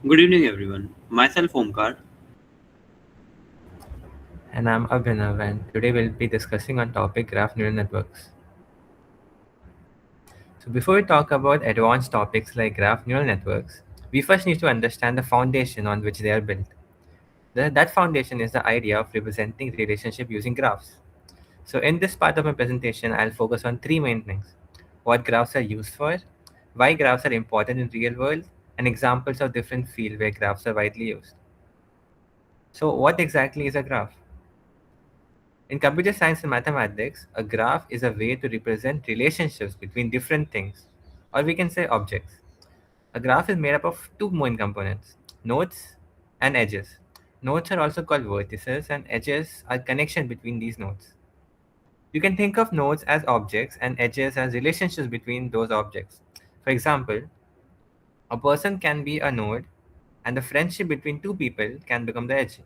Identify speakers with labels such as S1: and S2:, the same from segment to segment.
S1: Good evening, everyone. Myself Omkar.
S2: And I'm Abhinav, and today we'll be discussing on topic graph neural networks. So before we talk about advanced topics like graph neural networks, we first need to understand the foundation on which they are built. That foundation is the idea of representing relationship using graphs. So in this part of my presentation, I'll focus on three main things: what graphs are used for, why graphs are important in real world, and examples of different fields where graphs are widely used. So what exactly is a graph? In computer science and mathematics, a graph is a way to represent relationships between different things, or we can say objects. A graph is made up of two main components: nodes and edges. Nodes are also called vertices, and edges are connection between these nodes. You can think of nodes as objects and edges as relationships between those objects. For example, a person can be a node, and the friendship between two people can become the edge.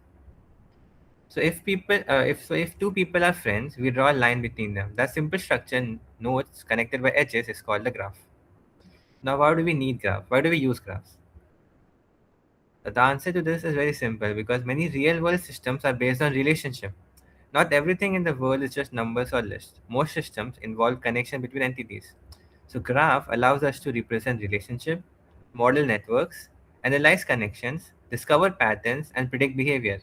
S2: So if two people are friends, we draw a line between them. That simple structure, nodes connected by edges, is called a graph. Now, why do we need graph? Why do we use graphs? The answer to this is very simple because many real world systems are based on relationship. Not everything in the world is just numbers or lists. Most systems involve connection between entities. So graph allows us to represent relationship, model networks, analyze connections, discover patterns, and predict behavior.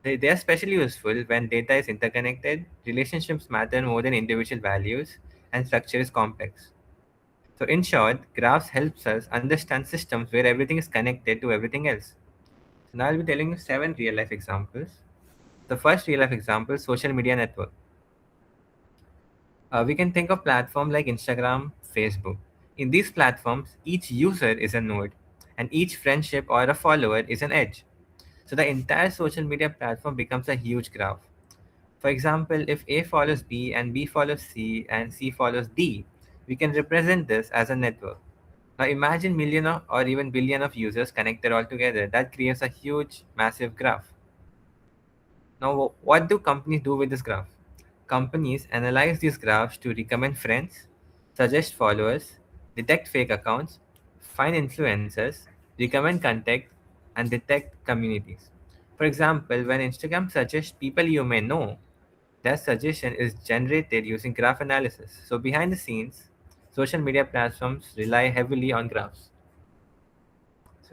S2: They are especially useful when data is interconnected, relationships matter more than individual values, and structure is complex. So in short, graphs helps us understand systems where everything is connected to everything else. So now I'll be telling you seven real life examples. The first real life example, social media network. We can think of platforms like Instagram, Facebook. In these platforms, each user is a node, and each friendship or a follower is an edge. So the entire social media platform becomes a huge graph. For example, if A follows B and B follows C and C follows D, we can represent this as a network. Now imagine million or even billion of users connected all together. That creates a huge, massive graph. Now, what do companies do with this graph? Companies analyze these graphs to recommend friends, suggest followers, detect fake accounts, find influencers, recommend contact, and detect communities. For example, when Instagram suggests people you may know, that suggestion is generated using graph analysis. So, behind the scenes, social media platforms rely heavily on graphs.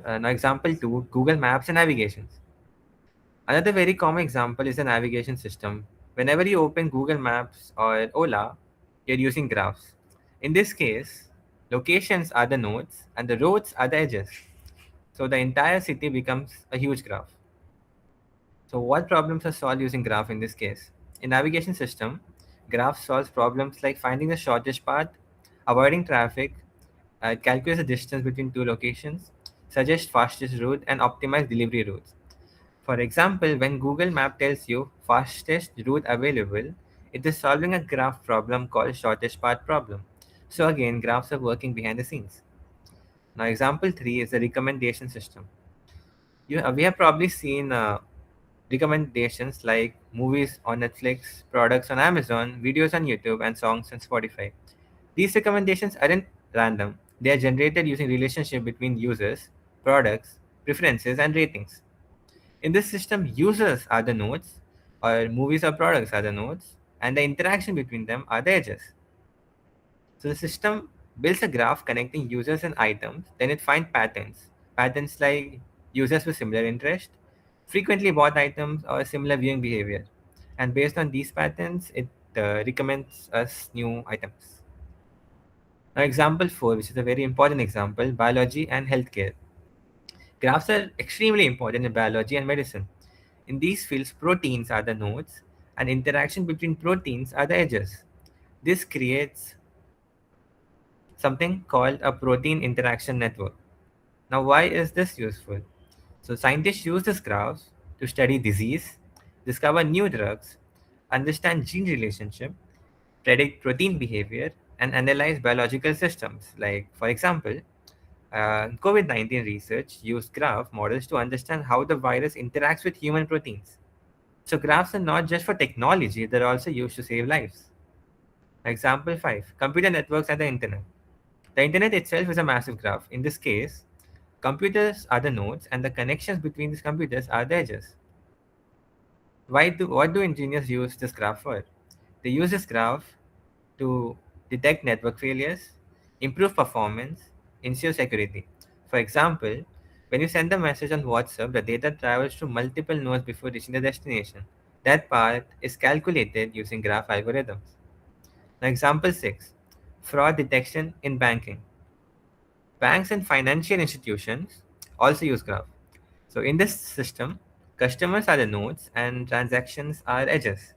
S2: Now, example two, Google Maps and navigations. Another very common example is a navigation system. Whenever you open Google Maps or Ola, you're using graphs. In this case, locations are the nodes and the roads are the edges. So the entire city becomes a huge graph. So what problems are solved using graph in this case? In navigation system, graph solves problems like finding the shortest path, avoiding traffic, calculates the distance between two locations, suggests fastest route, and optimize delivery routes. For example, when Google Map tells you fastest route available, it is solving a graph problem called shortest path problem. So again, graphs are working behind the scenes. Now example 3 is the recommendation system. We have probably seen recommendations like movies on Netflix, products on Amazon, videos on YouTube, and songs on Spotify. These recommendations aren't random. They are generated using relationship between users, products, preferences, and ratings. In this system, users are the nodes, or movies or products are the nodes, and the interaction between them are the edges. So the system builds a graph connecting users and items, then it finds patterns. Patterns like users with similar interest, frequently bought items, or similar viewing behavior. And based on these patterns, it recommends us new items. Now, example 4, which is a very important example, biology and healthcare. Graphs are extremely important in biology and medicine. In these fields, proteins are the nodes, and interaction between proteins are the edges. This creates something called a protein interaction network. Now, why is this useful? So, scientists use these graphs to study disease, discover new drugs, understand gene relationship, predict protein behavior, and analyze biological systems. Like, for example, COVID 19 research used graph models to understand how the virus interacts with human proteins. So graphs are not just for technology, they're also used to save lives. Example 5, computer networks and the internet. The internet itself is a massive graph. In this case, Computers are the nodes, and the connections between these computers are the edges. What do engineers use this graph for? They use this graph to detect network failures, improve performance, ensure security. For example, when you send a message on WhatsApp, the data travels to multiple nodes before reaching the destination. That part is calculated using graph algorithms. Now, example 6, fraud detection in banking. Banks and financial institutions also use graph. So, in this system, customers are the nodes and transactions are edges.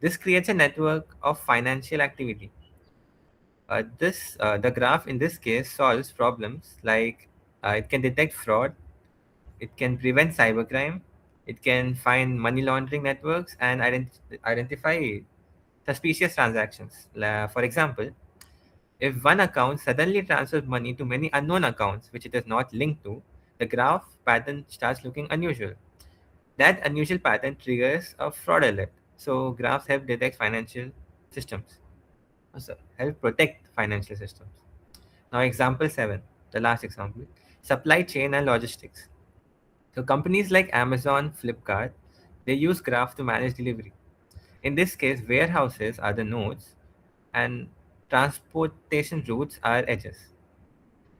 S2: This creates a network of financial activity. The graph in this case solves problems like it can detect fraud, it can prevent cybercrime, it can find money laundering networks and identify suspicious transactions. For example, if one account suddenly transfers money to many unknown accounts which it is not linked to, the graph pattern starts looking unusual. That unusual pattern triggers a fraud alert. So graphs help detect financial systems. Help protect financial systems. Now, example 7, the last example, supply chain and logistics. So, companies like Amazon, Flipkart, they use graph to manage delivery. In this case, warehouses are the nodes and transportation routes are edges.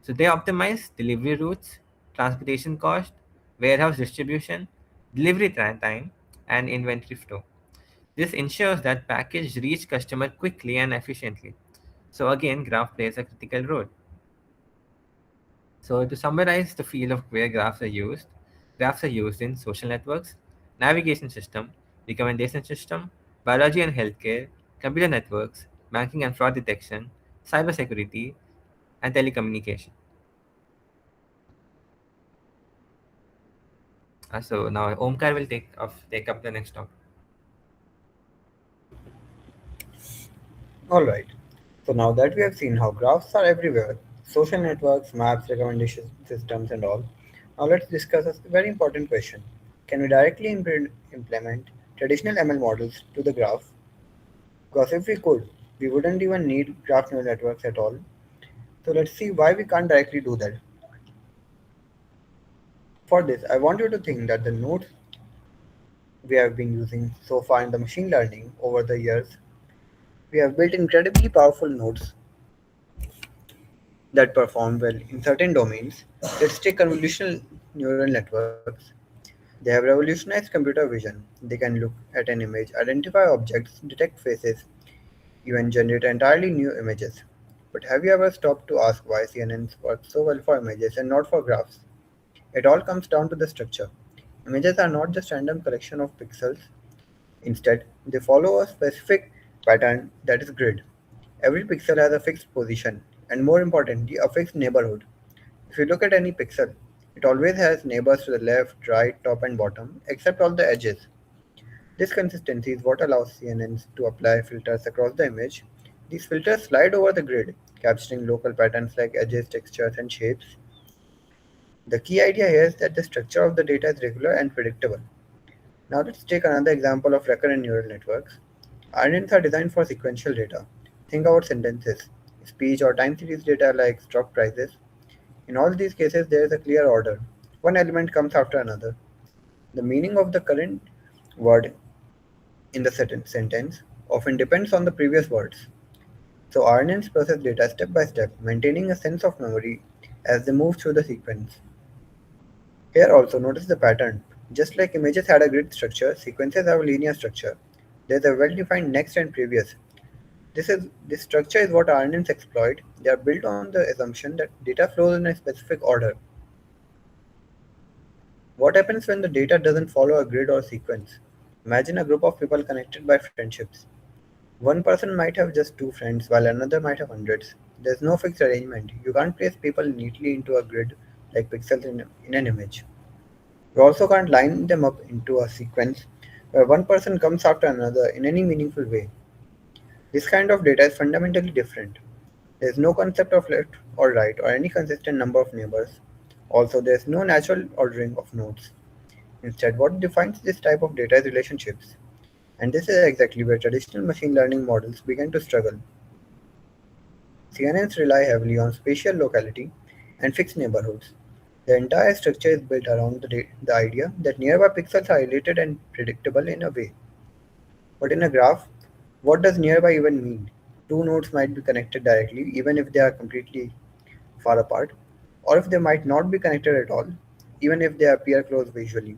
S2: So, they optimize delivery routes, transportation cost, warehouse distribution, delivery time, and inventory flow. This ensures that package reach customer quickly and efficiently. So again, graph plays a critical role. So, to summarize the field of where graphs are used in social networks, navigation system, recommendation system, biology and healthcare, computer networks, banking and fraud detection, cybersecurity, and telecommunication. So now Omkar will take up the next topic.
S3: Alright, so now that we have seen how graphs are everywhere, social networks, maps, recommendation systems, and all, now let's discuss a very important question. Can we directly implement traditional ML models to the graph? Because if we could, we wouldn't even need graph neural networks at all. So let's see why we can't directly do that. For this, I want you to think that the nodes we have been using so far in the machine learning over the years, we have built incredibly powerful nodes that perform well in certain domains. Let's take convolutional neural networks. They have revolutionized computer vision. They can look at an image, identify objects, detect faces, even generate entirely new images. But have you ever stopped to ask why CNNs work so well for images and not for graphs? It all comes down to the structure. Images are not just random collection of pixels. Instead, they follow a specific pattern that is grid. Every pixel has a fixed position, and more importantly, a fixed neighborhood. If you look at any pixel, it always has neighbors to the left, right, top, and bottom, except all the edges. This consistency is what allows CNNs to apply filters across the image. These filters slide over the grid, capturing local patterns like edges, textures, and shapes. The key idea here is that the structure of the data is regular and predictable. Now let's take another example of recurrent neural networks. RNNs are designed for sequential data. Think about sentences, speech, or time series data like stock prices. In all these cases, there is a clear order. One element comes after another. The meaning of the current word in the sentence often depends on the previous words. So RNNs process data step by step, maintaining a sense of memory as they move through the sequence. Here also notice the pattern. Just like images had a grid structure, sequences have a linear structure. There is a well-defined next and previous. This structure is what RNNs exploit. They are built on the assumption that data flows in a specific order. What happens when the data doesn't follow a grid or sequence? Imagine a group of people connected by friendships. One person might have just two friends while another might have hundreds. There's no fixed arrangement. You can't place people neatly into a grid like pixels in an image. You also can't line them up into a sequence where one person comes after another in any meaningful way. This kind of data is fundamentally different. There is no concept of left or right or any consistent number of neighbors. Also, there is no natural ordering of nodes. Instead, what defines this type of data is relationships. And this is exactly where traditional machine learning models began to struggle. CNNs rely heavily on spatial locality and fixed neighborhoods. The entire structure is built around the idea that nearby pixels are related and predictable in a way. But in a graph, what does nearby even mean? Two nodes might be connected directly even if they are completely far apart, or if they might not be connected at all, even if they appear close visually.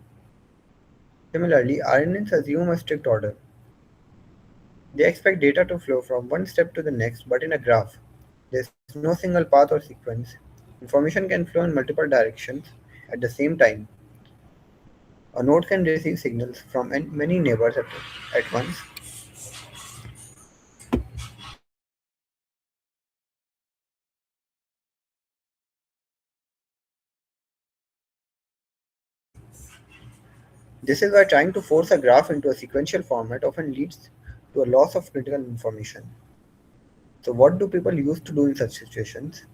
S3: Similarly, RNNs assume a strict order. They expect data to flow from one step to the next, but in a graph, there is no single path or sequence. Information can flow in multiple directions at the same time. A node can receive signals from many neighbors at once. This is why trying to force a graph into a sequential format often leads to a loss of critical information. So, what do people use to do in such situations?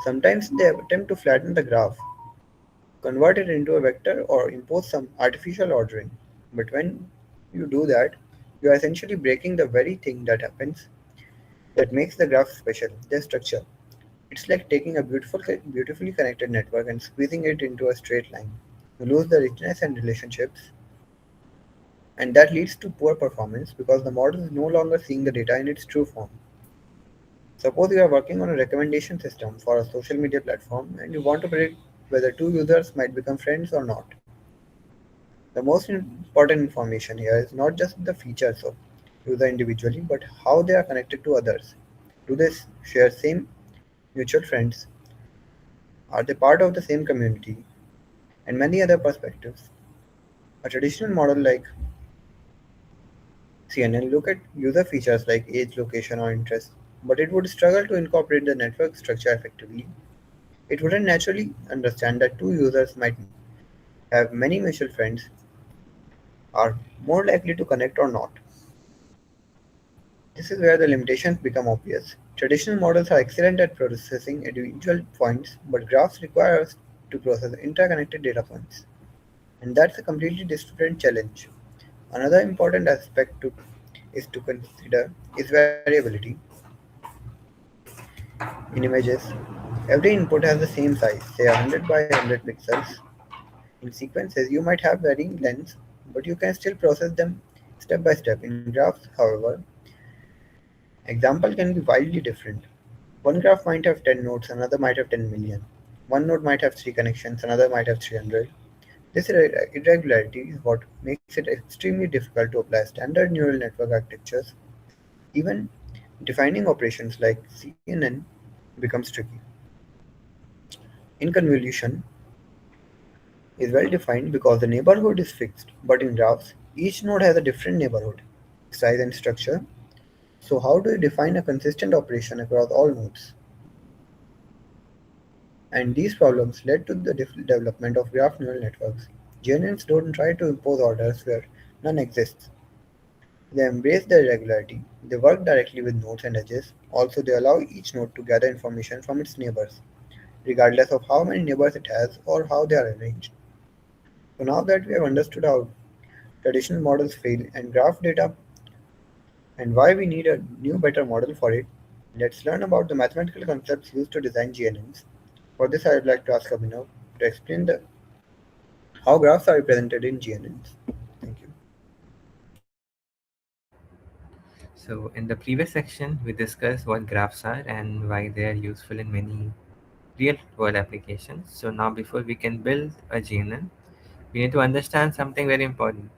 S3: Sometimes they attempt to flatten the graph, convert it into a vector, or impose some artificial ordering. But when you do that, you are essentially breaking the very thing that makes the graph special, the structure. It's like taking a beautifully connected network and squeezing it into a straight line. You lose the richness and relationships, and that leads to poor performance because the model is no longer seeing the data in its true form. Suppose you are working on a recommendation system for a social media platform and you want to predict whether two users might become friends or not. The most important information here is not just the features of user individually, but how they are connected to others. Do they share same mutual friends? Are they part of the same community? And many other perspectives. A traditional model like CNN look at user features like age, location, or interest, but it would struggle to incorporate the network structure effectively. It wouldn't naturally understand that two users might have many mutual friends, are more likely to connect or not. This is where the limitations become obvious. Traditional models are excellent at processing individual points, but graphs require us to process interconnected data points. And that's a completely different challenge. Another important aspect is to consider is variability in images. Every input has the same size, say 100 by 100 pixels. In sequences, you might have varying lengths, but you can still process them step by step. In graphs, however, example can be wildly different. One graph might have 10 nodes, another might have 10 million. One node might have 3 connections, another might have 300. This irregularity is what makes it extremely difficult to apply standard neural network architectures. Even defining operations like CNN becomes tricky. In convolution is well defined because the neighborhood is fixed, but in graphs, each node has a different neighborhood, size and structure. So how do you define a consistent operation across all nodes? And these problems led to the development of graph neural networks. GNNs don't try to impose orders where none exists. They embrace the irregularity. They work directly with nodes and edges. Also, they allow each node to gather information from its neighbors, regardless of how many neighbors it has or how they are arranged. So now that we have understood how traditional models fail and graph data and why we need a new better model for it, let's learn about the mathematical concepts used to design GNNs. For this, I would like to ask Abhinav to explain how graphs are represented in GNNs. Thank you.
S2: So, in the previous section, we discussed what graphs are and why they are useful in many real world applications. So, now before we can build a GNN, we need to understand something very important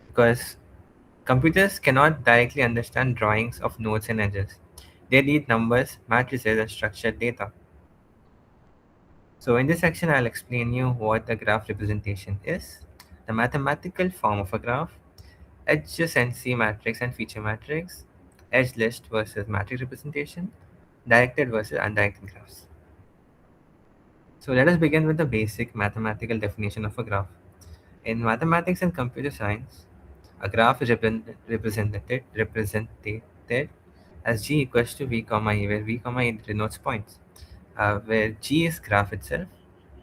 S2: because computers cannot directly understand drawings of nodes and edges. They need numbers, matrices, and structured data. So, in this section, I'll explain you what the graph representation is, the mathematical form of a graph, adjacency matrix and feature matrix, edge list versus matrix representation, directed versus undirected graphs. So let us begin with the basic mathematical definition of a graph. In mathematics and computer science, a graph is represented as g equals to v comma e, where v comma e denotes points, where g is graph itself,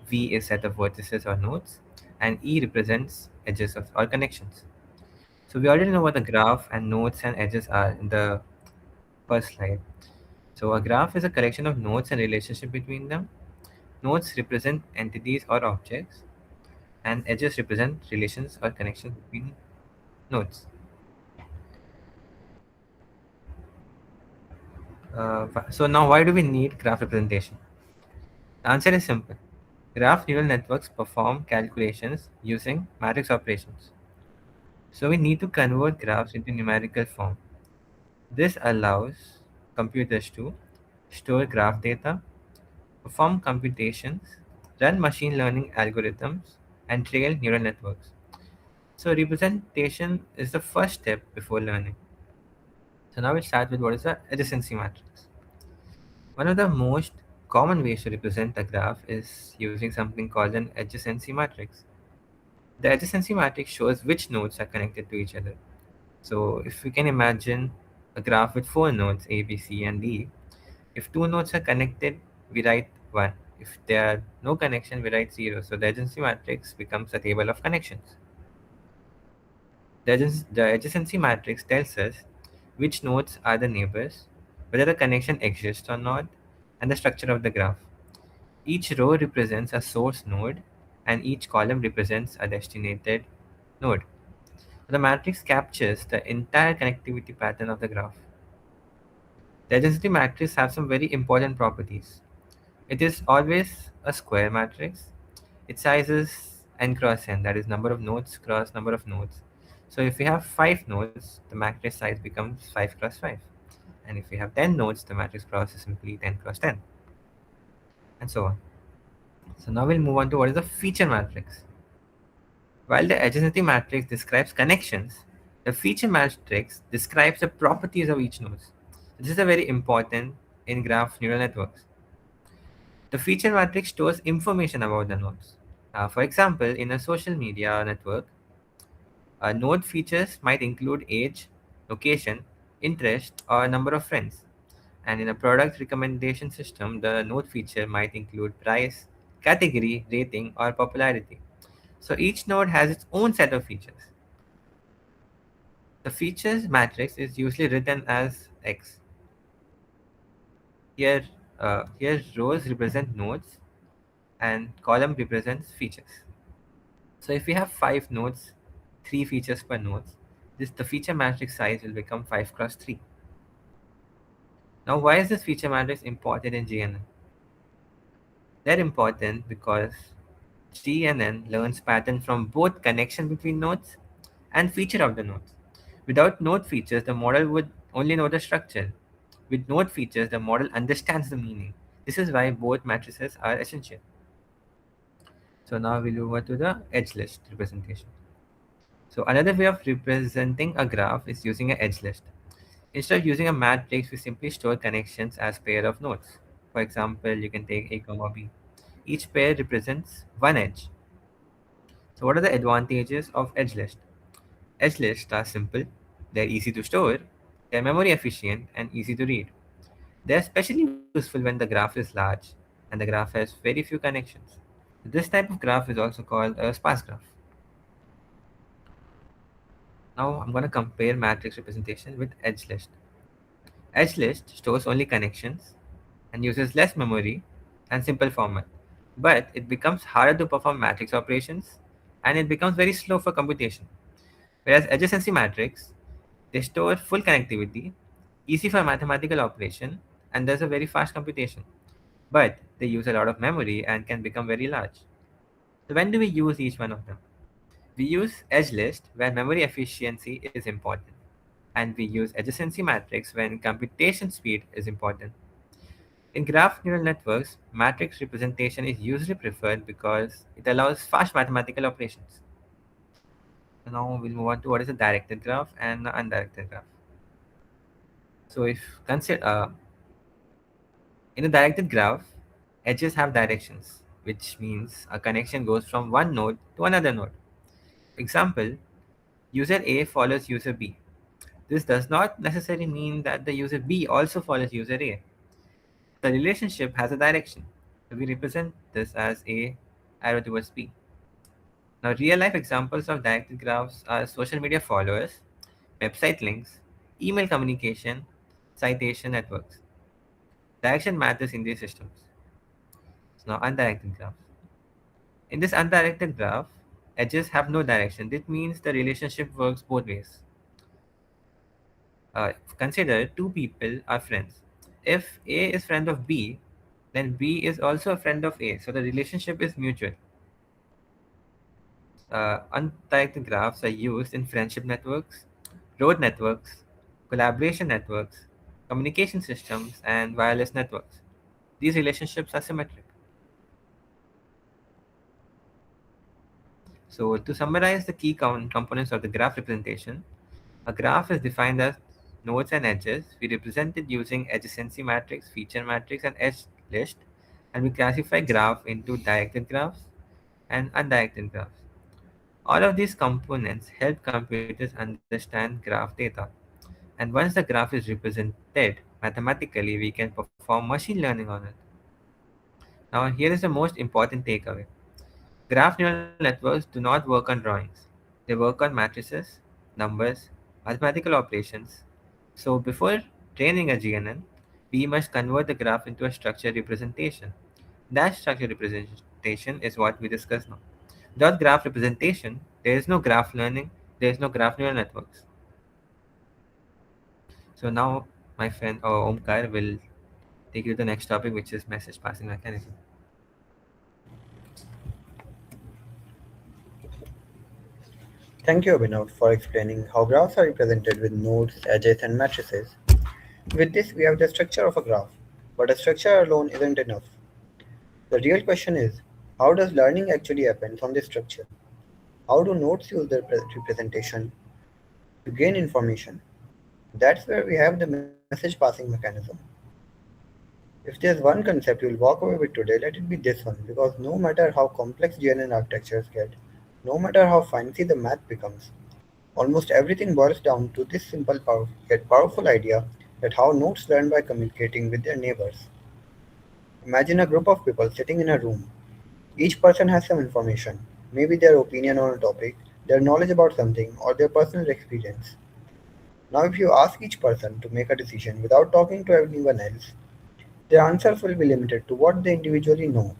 S2: v is set of vertices or nodes, and e represents edges or connections. So we already know what a graph and nodes and edges are in the first slide. So a graph is a collection of nodes and relationship between them. Nodes represent entities or objects, and edges represent relations or connections between nodes. So now, why do we need graph representation? The answer is simple. Graph neural networks perform calculations using matrix operations. So we need to convert graphs into numerical form. This allows computers to store graph data, perform computations, run machine learning algorithms, and train neural networks. So representation is the first step before learning. So now we'll start with what is the adjacency matrix. One of the most common ways to represent a graph is using something called an adjacency matrix. The adjacency matrix shows which nodes are connected to each other. So if we can imagine a graph with four nodes A, B, C, and D, if two nodes are connected, we write 1. If there are no connection, we write 0. So the adjacency matrix becomes a table of connections. The adjacency matrix tells us which nodes are the neighbors, whether the connection exists or not, and the structure of the graph. Each row represents a source node, and each column represents a destinated node. The matrix captures the entire connectivity pattern of the graph. The adjacency matrix has some very important properties. It is always a square matrix. Its size is n cross n, that is number of nodes cross number of nodes. So if we have 5 nodes, the matrix size becomes 5 cross 5. And if we have 10 nodes, the matrix cross is simply 10 cross 10, and so on. So now we'll move on to what is the feature matrix. While the adjacency matrix describes connections, the feature matrix describes the properties of each node. This is a very important in graph neural networks. The feature matrix stores information about the nodes. For example, in a social media network, node features might include age, location, interest, or number of friends. And in a product recommendation system, the node feature might include price, category, rating, or popularity. So each node has its own set of features. The features matrix is usually written as X. Here, here rows represent nodes and column represents features. So if we have 5 nodes, 3 features per node, the feature matrix size will become 5 cross 3. Now why is this feature matrix important in GNN? They're important because GNN learns pattern from both connection between nodes and feature of the nodes. Without node features, the model would only know the structure. With node features, the model understands the meaning. This is why both matrices are essential. So now we'll move on to the edge list representation. So another way of representing a graph is using an edge list. Instead of using a matrix, we simply store connections as pair of nodes. For example, you can take A comma B. Each pair represents one edge. So what are the advantages of edge list? Edge lists are simple, they're easy to store, they're memory efficient and easy to read. They're especially useful when the graph is large and the graph has very few connections. This type of graph is also called a sparse graph. Now I'm going to compare matrix representation with edge list. Edge list stores only connections and uses less memory and simple format. But it becomes harder to perform matrix operations and it becomes very slow for computation. Whereas adjacency matrix, they store full connectivity, easy for mathematical operation, and there's a very fast computation. But they use a lot of memory and can become very large. So when do we use each one of them? We use edge list when memory efficiency is important, and we use adjacency matrix when computation speed is important. In graph neural networks, matrix representation is usually preferred because it allows fast mathematical operations. So now we'll move on to what is a directed graph and an undirected graph. So if consider in a directed graph, edges have directions, which means a connection goes from one node to another node. Example, user A follows user B. This does not necessarily mean that the user B also follows user A. The relationship has a direction. So we represent this as A arrow towards B. Now, real life examples of directed graphs are social media followers, website links, email communication, citation networks. Direction matters in these systems. So now undirected graph. In this undirected graph, edges have no direction. This means the relationship works both ways. Consider two people are friends. If A is friend of B, then B is also a friend of A. So the relationship is mutual. Undirected graphs are used in friendship networks, road networks, collaboration networks, communication systems, and wireless networks. These relationships are symmetric. So, to summarize the key components of the graph representation, a graph is defined as nodes and edges. We represent it using adjacency matrix, feature matrix, and edge list, and we classify graph into directed graphs and undirected graphs. All of these components help computers understand graph data. And once the graph is represented mathematically, we can perform machine learning on it. Now, here is the most important takeaway. Graph neural networks do not work on drawings. They work on matrices, numbers, mathematical operations. So before training a GNN, we must convert the graph into a structured representation. That structured representation is what we discuss now. Without graph representation, there is no graph learning, there is no graph neural networks. So now my friend Omkar will take you to the next topic, which is message passing mechanism.
S3: Thank you, Abhinav, for explaining how graphs are represented with nodes, edges, and matrices. With this, we have the structure of a graph. But a structure alone isn't enough. The real question is, how does learning actually happen from this structure? How do nodes use their representation to gain information? That's where we have the message passing mechanism. If there's one concept you'll walk away with today, let it be this one, because no matter how complex GNN architectures get, no matter how fancy the math becomes, almost everything boils down to this simple yet powerful idea that how nodes learn by communicating with their neighbors. Imagine a group of people sitting in a room. Each person has some information, maybe their opinion on a topic, their knowledge about something, or their personal experience. Now, if you ask each person to make a decision without talking to anyone else, their answers will be limited to what they individually know.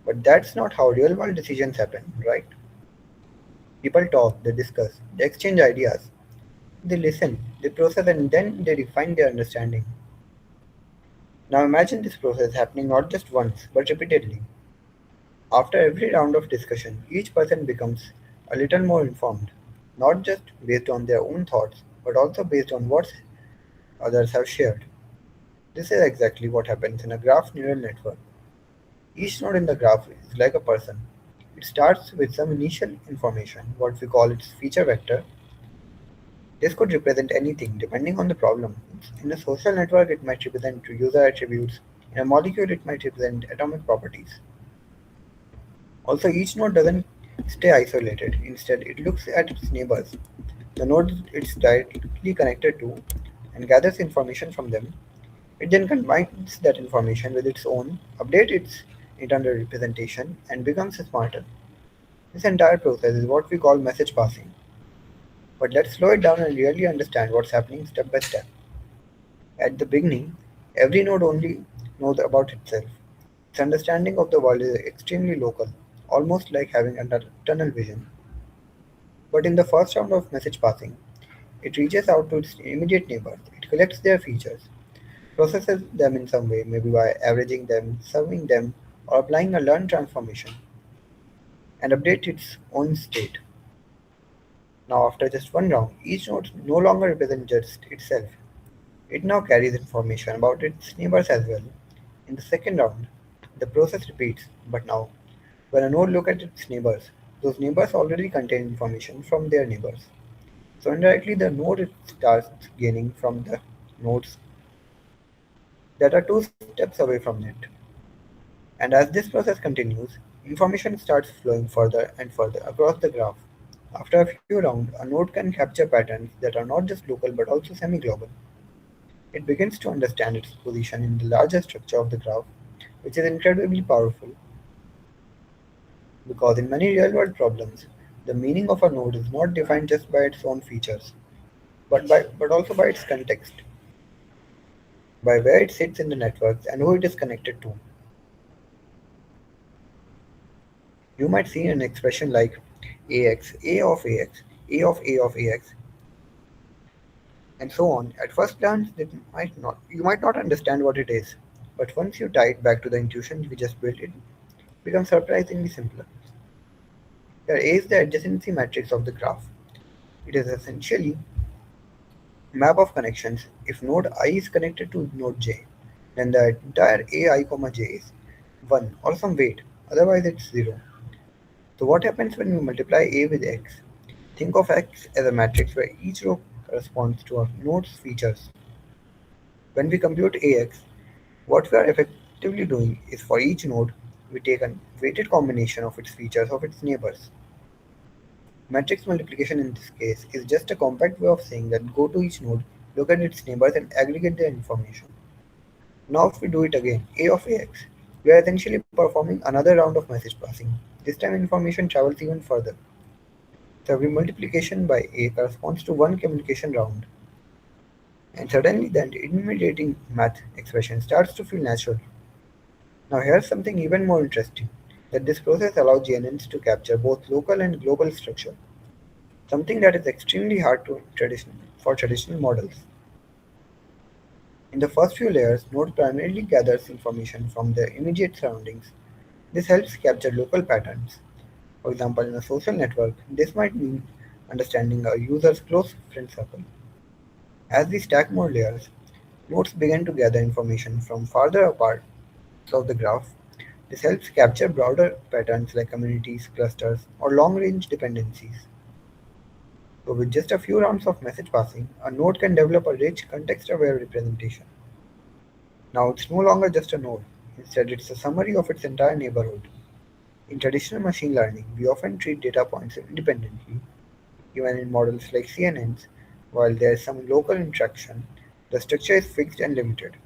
S3: But that's not how real world decisions happen, right? People talk, they discuss, they exchange ideas, they listen, they process, and then they refine their understanding. Now imagine this process happening not just once, but repeatedly. After every round of discussion, each person becomes a little more informed, not just based on their own thoughts, but also based on what others have shared. This is exactly what happens in a graph neural network. Each node in the graph is like a person. It starts with some initial information, what we call its feature vector. This could represent anything depending on the problem. In a social network, it might represent user attributes. In a molecule, it might represent atomic properties. Also, each node doesn't stay isolated. Instead, it looks at its neighbors, the nodes it's directly connected to, and gathers information from them. It then combines that information with its own, updates it under representation, and becomes smarter. This entire process is what we call message passing. But let's slow it down and really understand what's happening step by step. At the beginning, every node only knows about itself. Its understanding of the world is extremely local, almost like having a tunnel vision. But in the first round of message passing, it reaches out to its immediate neighbors. It collects their features, processes them in some way, maybe by averaging them, serving them, or applying a learned transformation, and updates its own state. Now, after just one round, each node no longer represents just itself. It now carries information about its neighbors as well. In the second round, the process repeats, but now, when a node looks at its neighbors, those neighbors already contain information from their neighbors. So indirectly, the node starts gaining from the nodes that are two steps away from it. And as this process continues, information starts flowing further and further across the graph. After a few rounds, a node can capture patterns that are not just local but also semi-global. It begins to understand its position in the larger structure of the graph, which is incredibly powerful because in many real-world problems, the meaning of a node is not defined just by its own features, but also by its context, by where it sits in the networks and who it is connected to. You might see an expression like AX, A of AX, A of AX, and so on. At first glance, you might not understand what it is, but once you tie it back to the intuition we just built, it becomes surprisingly simpler. Here A is the adjacency matrix of the graph. It is essentially a map of connections. If node I is connected to node j, then the entire ai, j is 1 or some weight, otherwise it's 0. So what happens when you multiply a with x? Think of x as a matrix where each row corresponds to a node's features. When we compute ax, what we are effectively doing is for each node, we take a weighted combination of its features of its neighbors. Matrix multiplication in this case is just a compact way of saying that go to each node, look at its neighbors and aggregate their information. Now if we do it again, A of AX, we are essentially performing another round of message passing. This time information travels even further. So every multiplication by A corresponds to one communication round. And suddenly the intimidating math expression starts to feel natural. Now here's something even more interesting, that this process allows GNNs to capture both local and global structure, something that is extremely hard for traditional models. In the first few layers, Node primarily gathers information from their immediate surroundings. This helps capture local patterns. For example, in a social network, this might mean understanding a user's close friend circle. As we stack more layers, nodes begin to gather information from farther apart of the graph. This helps capture broader patterns like communities, clusters, or long-range dependencies. So with just a few rounds of message passing, a node can develop a rich, context-aware representation. Now it's no longer just a node. Instead, it's a summary of its entire neighborhood. In traditional machine learning, we often treat data points independently. Even in models like GNNs, while there is some local interaction, the structure is fixed and limited.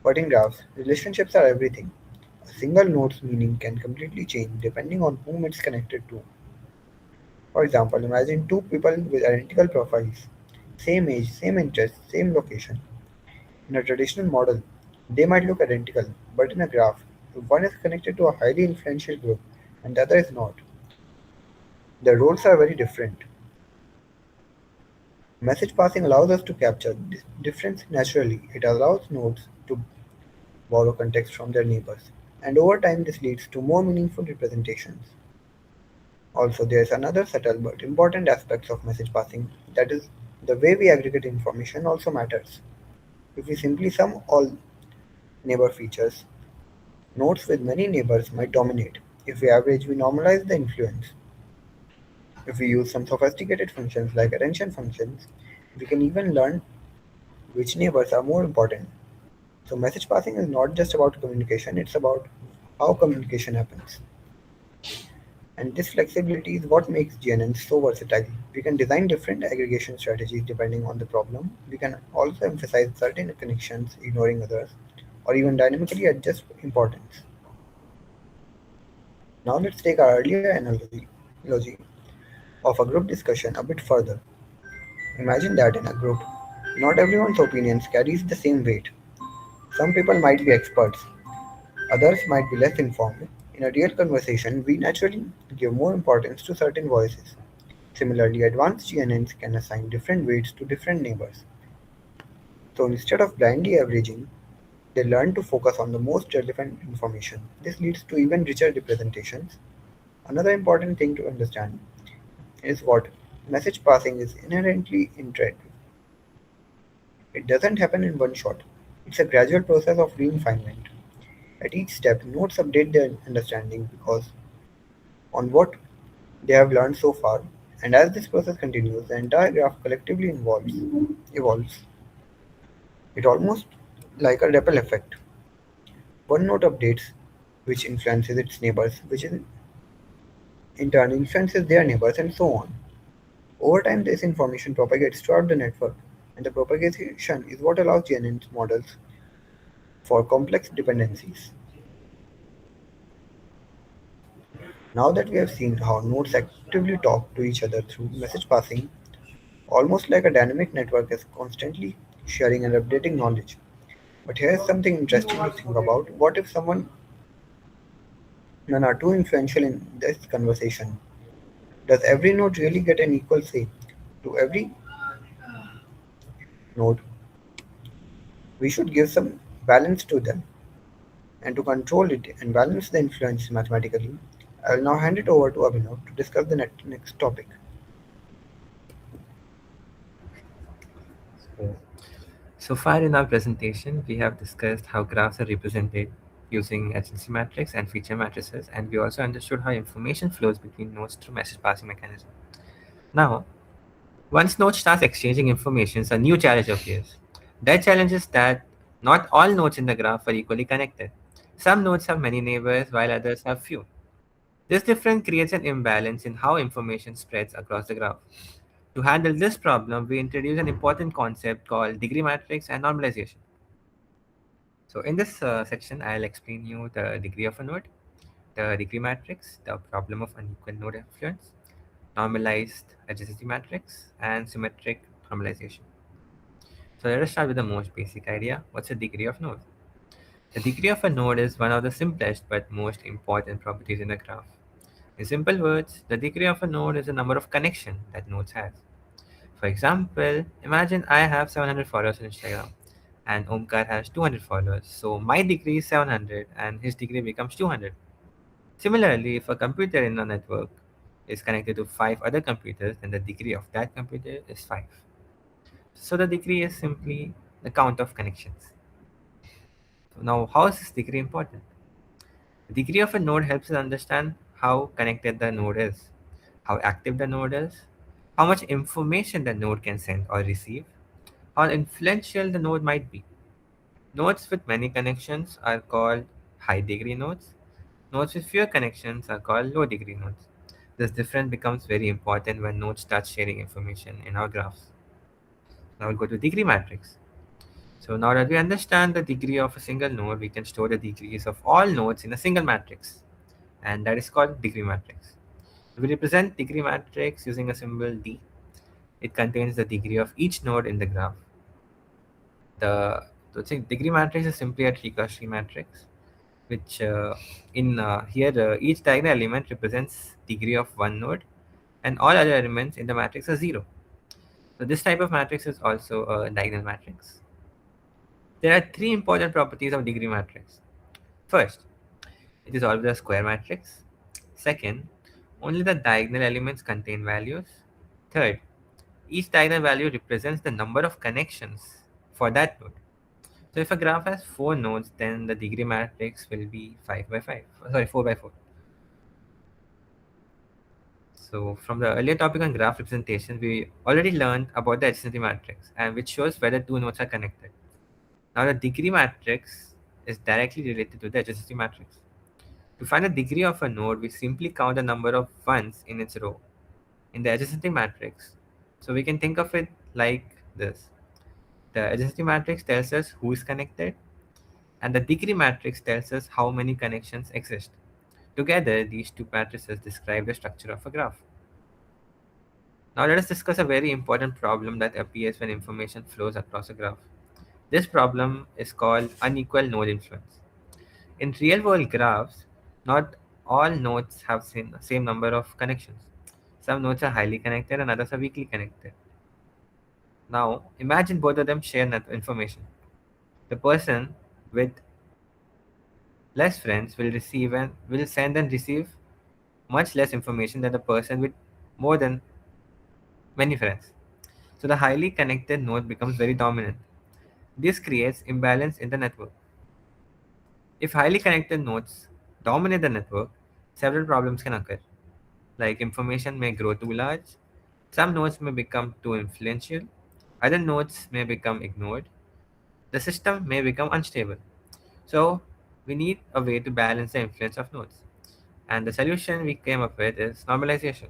S3: But in graphs, relationships are everything. A single node's meaning can completely change depending on whom it's connected to. For example, imagine two people with identical profiles, same age, same interests, same location. In a traditional model, they might look identical, but in a graph, if one is connected to a highly influential group and the other is not, the roles are very different. Message passing allows us to capture this difference naturally. It allows nodes to borrow context from their neighbors, and over time this leads to more meaningful representations. Also, there is another subtle but important aspect of message passing, that is, the way we aggregate information also matters. If we simply sum all neighbor features, nodes with many neighbors might dominate. If we average, we normalize the influence. If we use some sophisticated functions like attention functions, we can even learn which neighbors are more important. So message passing is not just about communication, it's about how communication happens. And this flexibility is what makes GNNs so versatile. We can design different aggregation strategies depending on the problem. We can also emphasize certain connections, ignoring others, or even dynamically adjust importance. Now let's take our earlier analogy of a group discussion a bit further. Imagine that in a group, not everyone's opinions carries the same weight. Some people might be experts, others might be less informed. In a real conversation, we naturally give more importance to certain voices. Similarly, advanced GNNs can assign different weights to different neighbors. So instead of blindly averaging, they learn to focus on the most relevant information. This leads to even richer representations. Another important thing to understand is what message passing is inherently iterative. It doesn't happen in one shot. It's a gradual process of refinement. At each step, nodes update their understanding because on what they have learned so far, and as this process continues, the entire graph collectively evolves. It almost like a ripple effect. One node updates, which influences its neighbors, which in turn influences their neighbors, and so on. Over time, this information propagates throughout the network, and the propagation is what allows GNN models for complex dependencies. Now that we have seen how nodes actively talk to each other through message passing, almost like a dynamic network is constantly sharing and updating knowledge. But here's something interesting to think about. What if someone None are too influential in this conversation. Does every node really get an equal say? To every node, we should give some balance to them, and to control it and balance the influence mathematically, I will now hand it over to Abhinav to discuss the next topic.
S2: So, so far in our presentation, we have discussed how graphs are represented using adjacency matrix and feature matrices, and we also understood how information flows between nodes through message passing mechanism. Now, once nodes starts exchanging information, a new challenge appears. That challenge is that not all nodes in the graph are equally connected. Some nodes have many neighbors while others have few. This difference creates an imbalance in how information spreads across the graph. To handle this problem, we introduce an important concept called degree matrix and normalization. So in this section, I'll explain you the degree of a node, the degree matrix, the problem of unequal node influence, normalized adjacency matrix, and symmetric normalization. So let us start with the most basic idea. What's the degree of node? The degree of a node is one of the simplest but most important properties in a graph. In simple words, the degree of a node is the number of connections that nodes have. For example, imagine I have 700 followers on Instagram and Omkar has 200 followers. So my degree is 700 and his degree becomes 200. Similarly, if a computer in a network is connected to 5 other computers, then the degree of that computer is 5. So the degree is simply the count of connections. So now, how is this degree important? The degree of a node helps us understand how connected the node is, how active the node is, how much information the node can send or receive, how influential the node might be. Nodes with many connections are called high degree nodes. Nodes with fewer connections are called low degree nodes. This difference becomes very important when nodes start sharing information in our graphs. Now we'll go to degree matrix. So now that we understand the degree of a single node, we can store the degrees of all nodes in a single matrix, and that is called degree matrix. We represent degree matrix using a symbol D. It contains the degree of each node in the graph. The degree matrix is simply a 3x3 matrix, which in here each diagonal element represents degree of one node, and all other elements in the matrix are zero. So this type of matrix is also a diagonal matrix. There are three important properties of degree matrix. First, it is always a square matrix. Second, only the diagonal elements contain values. Third, each diagonal value represents the number of connections for that node. So if a graph has four nodes, then the degree matrix will be 5 by 5. Sorry, 4 by 4. So from the earlier topic on graph representation, we already learned about the adjacency matrix, and which shows whether two nodes are connected. Now the degree matrix is directly related to the adjacency matrix. To find the degree of a node, we simply count the number of ones in its row in the adjacency matrix. So we can think of it like this. The adjacency matrix tells us who is connected, and the degree matrix tells us how many connections exist. Together, these two matrices describe the structure of a graph. Now let us discuss a very important problem that appears when information flows across a graph. This problem is called unequal node influence. In real world graphs, not all nodes have same number of connections. Some nodes are highly connected and others are weakly connected. Now, imagine both of them share information. The person with less friends will send and receive much less information than the person with more than many friends. So the highly connected node becomes very dominant. This creates imbalance in the network. If highly connected nodes dominate the network, several problems can occur. Like information may grow too large, some nodes may become too influential, other nodes may become ignored, the system may become unstable. So we need a way to balance the influence of nodes. And the solution we came up with is normalization.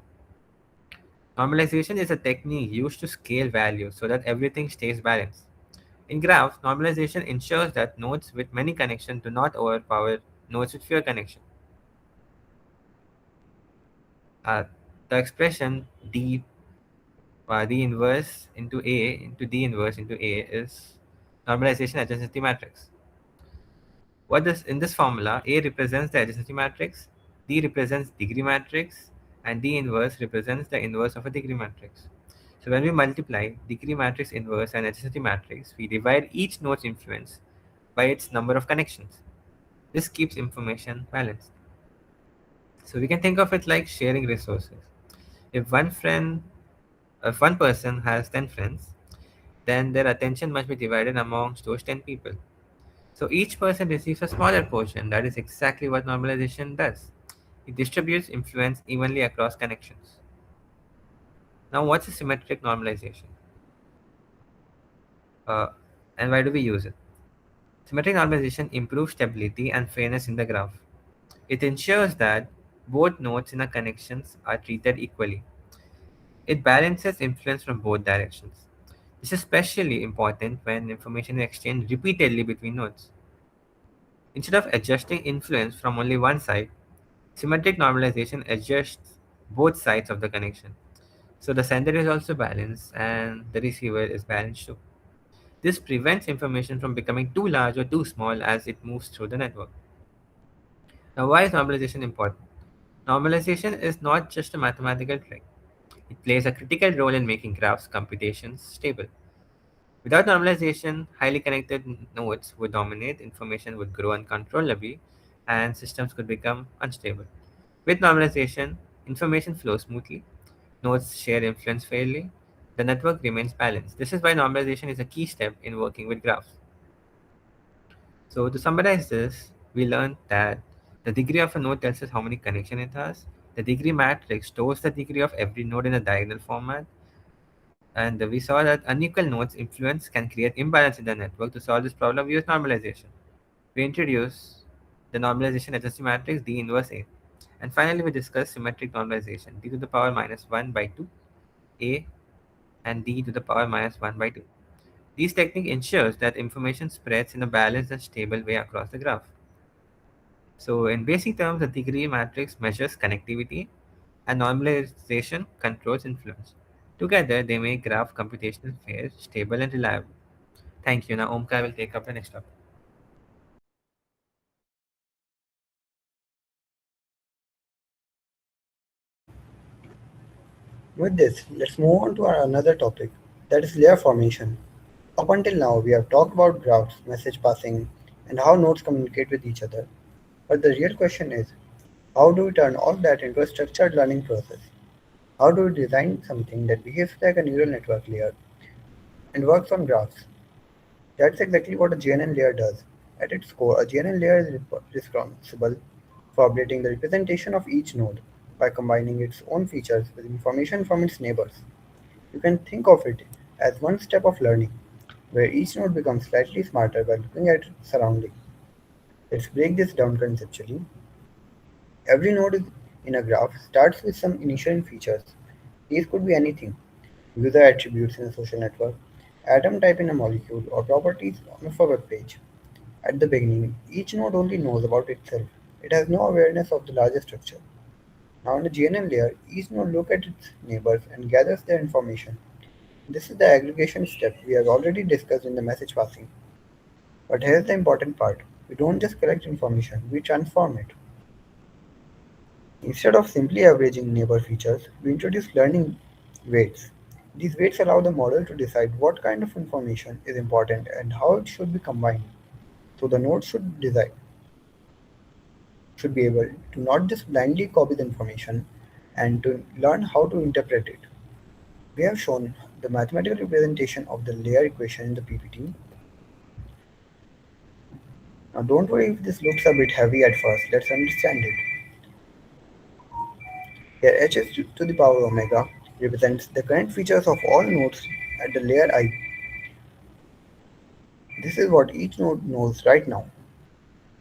S2: Normalization is a technique used to scale values so that everything stays balanced. In graphs, normalization ensures that nodes with many connections do not overpower nodes with fewer connections. Uh, the expression d inverse into A into d inverse into A is normalization adjacency matrix. What is in this formula? A represents the adjacency matrix, D represents degree matrix, and D inverse represents the inverse of a degree matrix. So when we multiply degree matrix inverse and adjacency matrix, we divide each node's influence by its number of connections. This keeps information balanced. So we can think of it like sharing resources. If one friend, if one person has 10 friends, then their attention must be divided amongst those 10 people. So each person receives a smaller portion. That is exactly what normalization does. It distributes influence evenly across connections. Now, what's a symmetric normalization? Uh, and why do we use it? Symmetric normalization improves stability and fairness in the graph. It ensures that both nodes in a connections are treated equally. It balances influence from both directions. This is especially important when information is exchanged repeatedly between nodes. Instead of adjusting influence from only one side, symmetric normalization adjusts both sides of the connection. So the sender is also balanced and the receiver is balanced too. This prevents information from becoming too large or too small as it moves through the network. Now, why is normalization important? Normalization is not just a mathematical trick. It plays a critical role in making graphs computations stable. Without normalization, highly connected nodes would dominate, information would grow uncontrollably, and systems could become unstable. With normalization, information flows smoothly, nodes share influence fairly, the network remains balanced. This is why normalization is a key step in working with graphs. So, to summarize this, we learned that the degree of a node tells us how many connections it has. The degree matrix stores the degree of every node in a diagonal format. And we saw that unequal nodes influence can create imbalance in the network. To solve this problem, we use normalization. We introduce the normalization adjacency matrix D inverse A. And finally, we discuss symmetric normalization D to the power minus 1 by 2 A and D to the power minus 1 by 2. This technique ensures that information spreads in a balanced and stable way across the graph. So, in basic terms, the degree matrix measures connectivity and normalization controls influence. Together, they make graph computation fair, stable, and reliable. Thank you. Now, Omkar will take up the next topic.
S3: With this, let's move on to our another topic, that is layer formation. Up until now, we have talked about graphs, message passing, and how nodes communicate with each other. But the real question is, how do we turn all that into a structured learning process? How do we design something that behaves like a neural network layer and works on graphs? That's exactly what a GNN layer does. At its core, a GNN layer is responsible for updating the representation of each node by combining its own features with information from its neighbors. You can think of it as one step of learning, where each node becomes slightly smarter by looking at its surrounding. Let's break this down conceptually. Every in a graph starts with some initial features. These could be anything: user attributes in a social network, atom type in a molecule, or properties of a web page. At the beginning, each node only knows about itself. It has no awareness of the larger structure. Now in the GNN layer, each node looks at its neighbors and gathers their information. This is the aggregation step we have already discussed in the message passing. But here's the important part. We don't just collect information, we transform it. Instead of simply averaging neighbor features, we introduce learning weights. These weights allow the model to decide what kind of information is important and how it should be combined. So the node should be able to not just blindly copy the information and to learn how to interpret it. We have shown the mathematical representation of the layer equation in the PPT. Now don't worry if this looks a bit heavy at first, let's understand it. Here hs to the power omega represents the current features of all nodes at the layer I. This is what each node knows right now.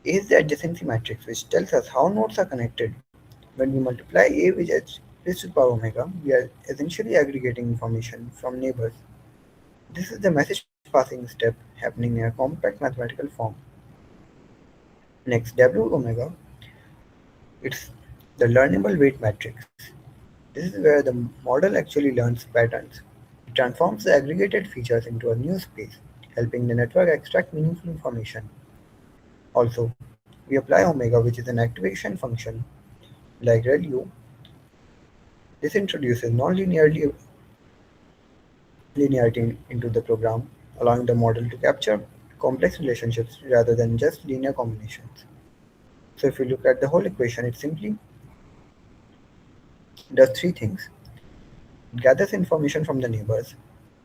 S3: A is the adjacency matrix which tells us how nodes are connected. When we multiply A with h raised to the power omega, we are essentially aggregating information from neighbors. This is the message passing step happening in a compact mathematical form. Next, W omega, it's the learnable weight matrix. This is where the model actually learns patterns. It transforms the aggregated features into a new space, helping the network extract meaningful information. Also, we apply omega, which is an activation function. Like ReLU, this introduces linearity into the program, allowing the model to capture complex relationships rather than just linear combinations. So if you look at the whole equation, it simply does three things. It gathers information from the neighbors,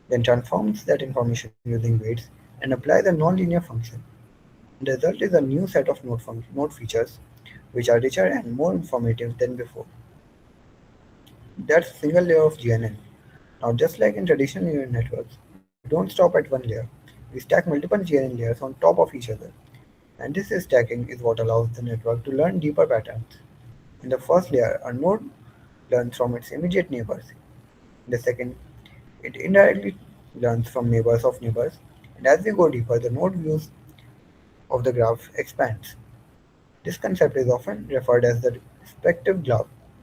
S3: then transforms that information using weights and applies a nonlinear function. The result is a new set of node features which are richer and more informative than before. That's a single layer of GNN. Now, just like in traditional neural networks, we don't stop at one layer. We stack multiple GNN layers on top of each other. And this stacking is what allows the network to learn deeper patterns. In the first layer, a node learns from its immediate neighbors. In the second, it indirectly learns from neighbors of neighbors. And as we go deeper, the node views of the graph expands. This concept is often referred as the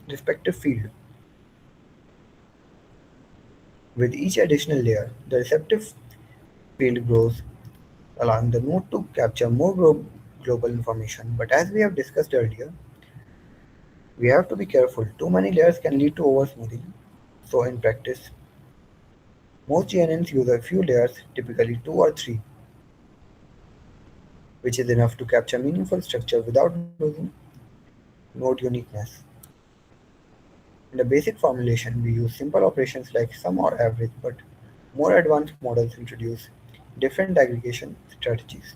S3: respective field. With each additional layer, the receptive field grows, allowing the node to capture more global information. But as we have discussed earlier, we have to be careful. Too many layers can lead to oversmoothing. So in practice, most GNNs use a few layers, typically two or three, which is enough to capture meaningful structure without losing node uniqueness. In the basic formulation, we use simple operations like sum or average, but more advanced models introduce different aggregation strategies.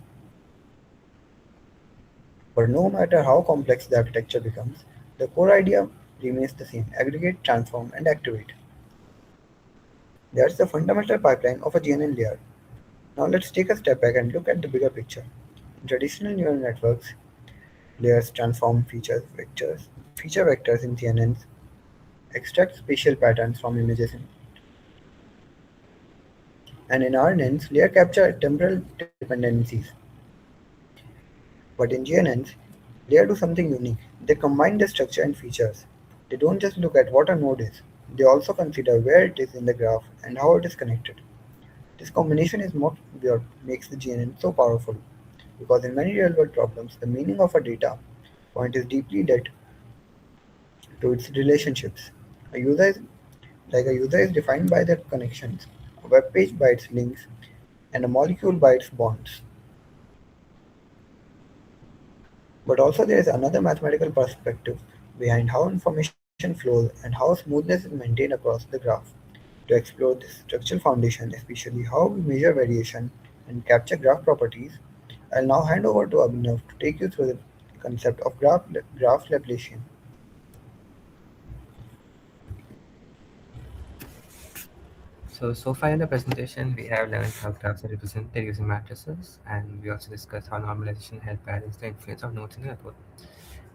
S3: But no matter how complex the architecture becomes, the core idea remains the same: aggregate, transform, and activate. That's the fundamental pipeline of a GNN layer. Now let's take a step back and look at the bigger picture. In traditional neural networks, layers transform feature vectors in GNNs, extract spatial patterns from images, and in RNNs, layer capture temporal dependencies. But in GNNs, layers do something unique. They combine the structure and features. They don't just look at what a node is, they also consider where it is in the graph and how it is connected. This combination is what makes the GNN so powerful, because in many real-world problems, the meaning of a data point is deeply linked to its relationships. A user is a user is defined by their connections, a web page by its links, and a molecule by its bonds. But also there is another mathematical perspective behind how information flows and how smoothness is maintained across the graph. To explore this structural foundation, especially how we measure variation and capture graph properties, I'll now hand over to Abhinav to take you through the concept of graph Laplacian.
S2: So far in the presentation, we have learned how graphs are represented using matrices, and we also discussed how normalization helps balance the influence of nodes in the network.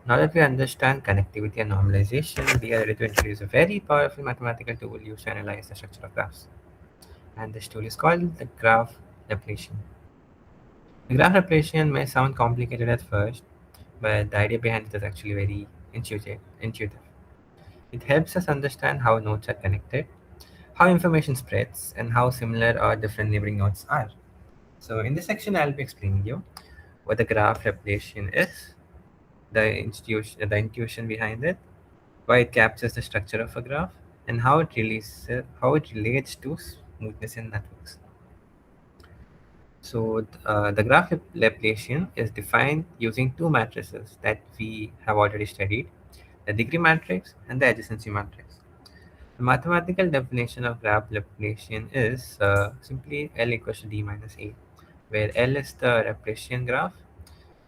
S2: Now that we understand connectivity and normalization, we are ready to introduce a very powerful mathematical tool used to analyze the structure of graphs. And this tool is called the graph Laplacian. The graph Laplacian may sound complicated at first, but the idea behind it is actually very intuitive. It helps us understand how nodes are connected, how information spreads, and how similar or different neighboring nodes are. So in this section, I'll be explaining you what the graph Laplacian is, the intuition behind it, why it captures the structure of a graph, and how it relates to smoothness in networks. So the graph Laplacian is defined using two matrices that we have already studied: the degree matrix and the adjacency matrix. The mathematical definition of graph Laplacian is simply L equals to D minus A, where L is the Laplacian graph,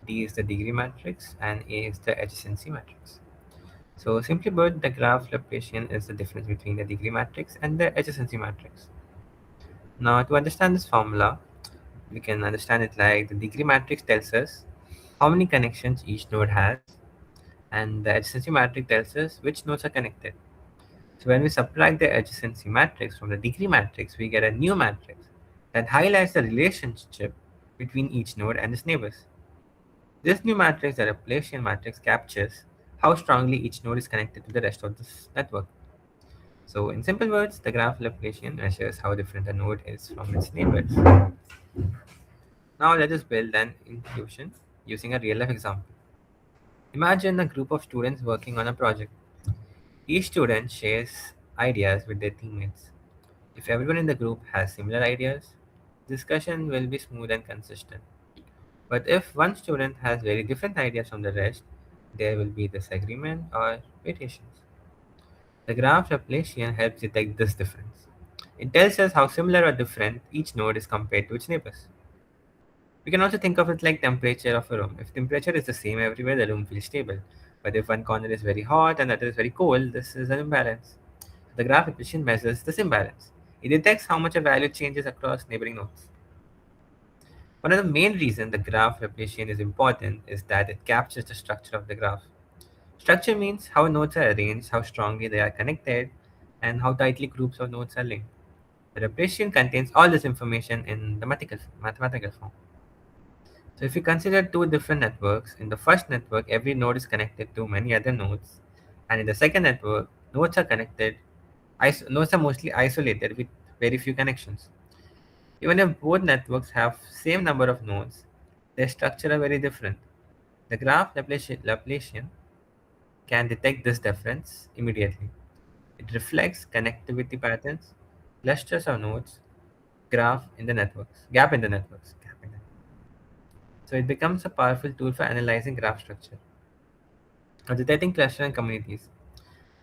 S2: D is the degree matrix, and A is the adjacency matrix. So simply put, the graph Laplacian is the difference between the degree matrix and the adjacency matrix. Now, to understand this formula, we can understand it like the degree matrix tells us how many connections each node has, and the adjacency matrix tells us which nodes are connected. So when we subtract the adjacency matrix from the degree matrix, we get a new matrix that highlights the relationship between each node and its neighbors. This new matrix, the Laplacian matrix, captures how strongly each node is connected to the rest of this network. So in simple words, the graph Laplacian measures how different a node is from its neighbors. Now let us build an intuition using a real life example. Imagine a group of students working on a project. Each student shares ideas with their teammates. If everyone in the group has similar ideas, discussion will be smooth and consistent. But if one student has very different ideas from the rest, there will be disagreement or variations. The graph replication helps detect this difference. It tells us how similar or different each node is compared to its neighbors. We can also think of it like temperature of a room. If temperature is the same everywhere, the room feels stable. But if one corner is very hot and the other is very cold, this is an imbalance. The graph equation measures this imbalance. It detects how much a value changes across neighboring nodes. One of the main reasons the graph replication is important is that it captures the structure of the graph. Structure means how nodes are arranged, how strongly they are connected, and how tightly groups of nodes are linked. The replication contains all this information in the mathematical form. So if you consider two different networks, in the first network, every node is connected to many other nodes, and in the second network, nodes are nodes are mostly isolated with very few connections. Even if both networks have same number of nodes, their structure are very different. The graph Laplacian can detect this difference immediately. It reflects connectivity patterns, clusters of nodes, gap in the networks. So it becomes a powerful tool for analyzing graph structure or detecting cluster and communities.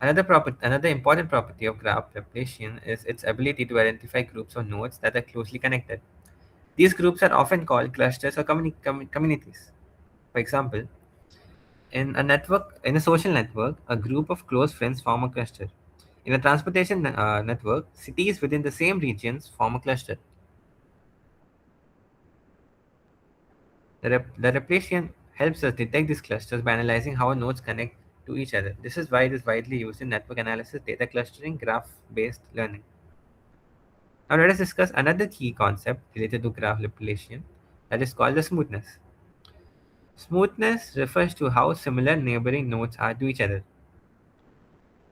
S2: Another important property of graph replication is its ability to identify groups of nodes that are closely connected. These groups are often called clusters or communities. For example, in a social network, a group of close friends form a cluster. In a transportation network, cities within the same regions form a cluster. The replication helps us detect these clusters by analyzing how nodes connect to each other. This is why it is widely used in network analysis, data clustering, graph-based learning. Now let us discuss another key concept related to graph replication, that is called the smoothness. Smoothness refers to how similar neighboring nodes are to each other.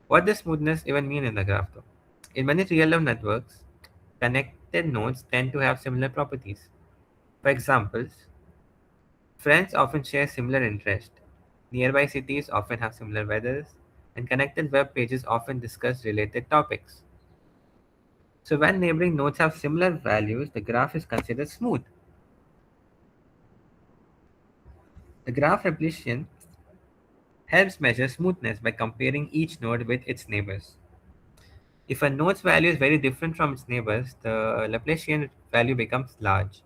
S2: What does smoothness even mean in the graph though? In many real-life networks, connected nodes tend to have similar properties. For example, friends often share similar interests. Nearby cities often have similar weathers, and connected web pages often discuss related topics. So when neighboring nodes have similar values, the graph is considered smooth. The graph replication helps measure smoothness by comparing each node with its neighbors. If a node's value is very different from its neighbors, the Laplacian value becomes large.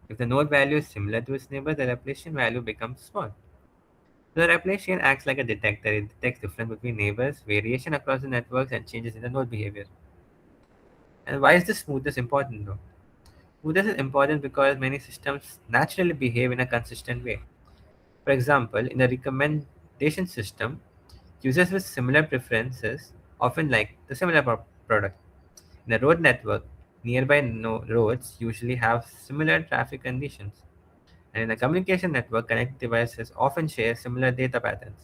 S2: If the node value is similar to its neighbor, the Laplacian value becomes small. The Laplacian acts like a detector. It detects difference between neighbors, variation across the networks, and changes in the node behavior. And why is this smoothness important though? Smoothness is important because many systems naturally behave in a consistent way. For example, in a recommendation system, users with similar preferences often like the similar product. In a road network, nearby roads usually have similar traffic conditions. And in a communication network, connected devices often share similar data patterns.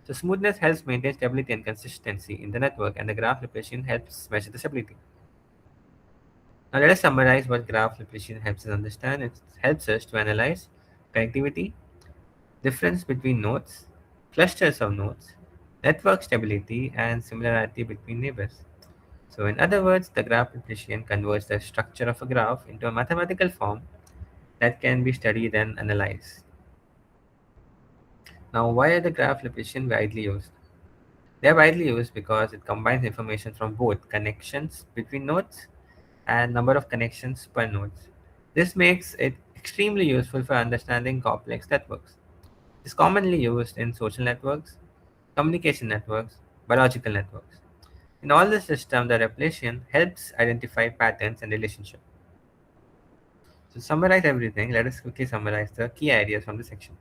S2: So smoothness helps maintain stability and consistency in the network, and the graph replication helps measure the stability. Now let us summarize what graph replication helps us understand. It helps us to analyze connectivity, difference between nodes, clusters of nodes, network stability, and similarity between neighbors. So in other words, the graph replication converts the structure of a graph into a mathematical form that can be studied and analyzed. Now, why are the graph replication widely used? They are widely used because it combines information from both connections between nodes and number of connections per nodes. This makes it extremely useful for understanding complex networks. It is commonly used in social networks, communication networks, biological networks. In all the system, the replication helps identify patterns and relationships. To summarize everything, let us quickly summarize the key ideas from this section.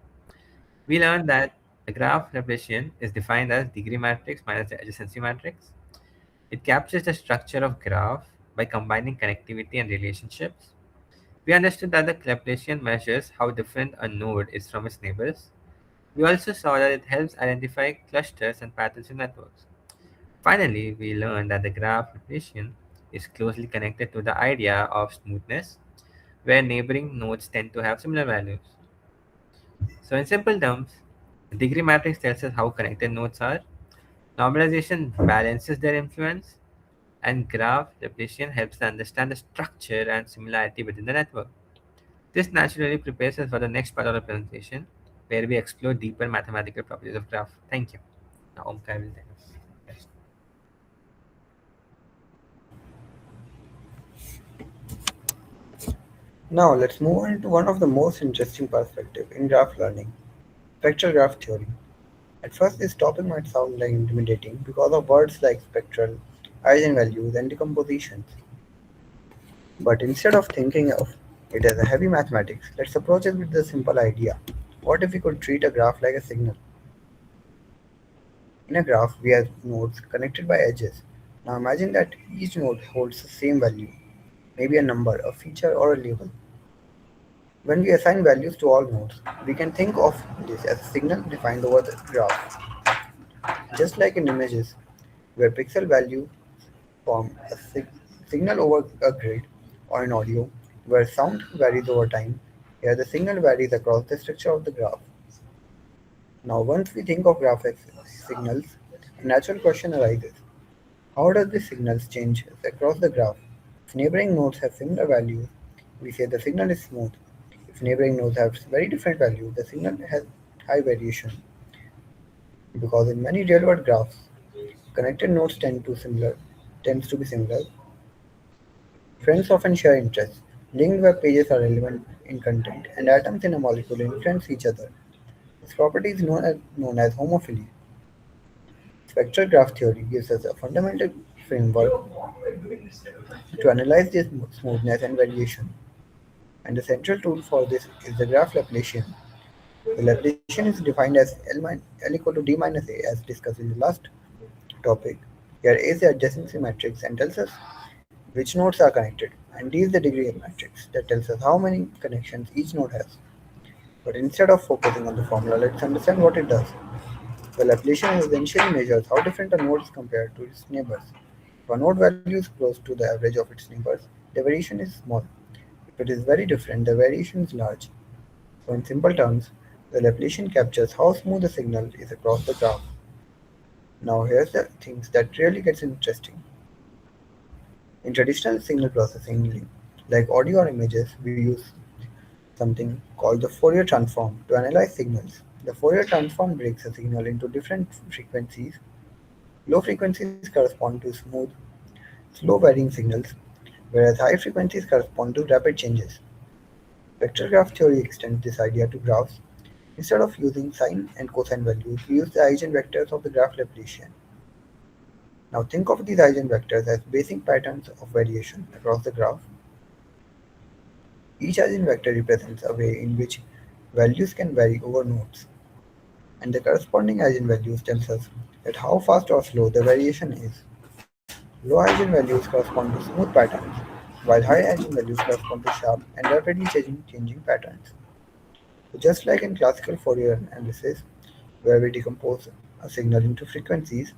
S2: We learned that the graph replication is defined as degree matrix minus the adjacency matrix. It captures the structure of graph by combining connectivity and relationships. We understood that the replication measures how different a node is from its neighbors. We also saw that it helps identify clusters and patterns in networks. Finally, we learned that the graph replication is closely connected to the idea of smoothness, where neighboring nodes tend to have similar values. So, in simple terms, Degree matrix tells us how connected nodes are. Normalization balances their influence, and graph repetition helps us understand the structure and similarity within the network. This naturally prepares us for the next part of the presentation, where we explore deeper mathematical properties of graph. Thank you. Now, Omkar will take us. Yes.
S3: Now let's move on to one of the most interesting perspectives in graph learning, spectral graph theory. At first, this topic might sound like intimidating because of words like spectral, eigenvalues, and decompositions. But instead of thinking of it as a heavy mathematics, let's approach it with the simple idea. What if we could treat a graph like a signal? In a graph, we have nodes connected by edges. Now imagine that each node holds the same value, maybe a number, a feature, or a label. When we assign values to all nodes, we can think of this as a signal defined over the graph. Just like in images, where pixel values form a signal over a grid, or in audio, where sound varies over time, here the signal varies across the structure of the graph. Now, once we think of graph as signals, a natural question arises. How does these signals change across the graph? If neighboring nodes have similar values, we say the signal is smooth. If neighboring nodes have very different values, the signal has high variation. Because in many real-world graphs, connected nodes tends to be similar. Friends often share interests. Linked web pages are relevant in content, and atoms in a molecule influence each other. This property is known as homophily. Spectral graph theory gives us a fundamental framework to analyze this smoothness and variation. And the central tool for this is the graph Laplacian. The Laplacian is defined as L equal to d minus a as discussed in the last topic. Here A is the adjacency matrix and tells us which nodes are connected, and D is the degree matrix that tells us how many connections each node has. But instead of focusing on the formula, let's understand what it does. The Laplacian essentially measures how different a node is compared to its neighbors. If a node value is close to the average of its neighbors, the variation is small. If it is very different, the variation is large. So in simple terms, the Laplacian captures how smooth the signal is across the graph. Now here's the things that really gets interesting. In traditional signal processing, like audio or images, we use something called the Fourier transform to analyze signals. The Fourier transform breaks a signal into different frequencies. Low frequencies correspond to smooth, slow varying signals, whereas high frequencies correspond to rapid changes. Spectral graph theory extends this idea to graphs. Instead of using sine and cosine values, we use the eigenvectors of the graph Laplacian. Now think of these eigenvectors as basic patterns of variation across the graph. Each eigenvector represents a way in which values can vary over nodes, and the corresponding eigenvalues tells us that how fast or slow the variation is. Low eigenvalues correspond to smooth patterns, while high eigenvalues correspond to sharp and rapidly changing patterns. So just like in classical Fourier analysis, where we decompose a signal into frequencies,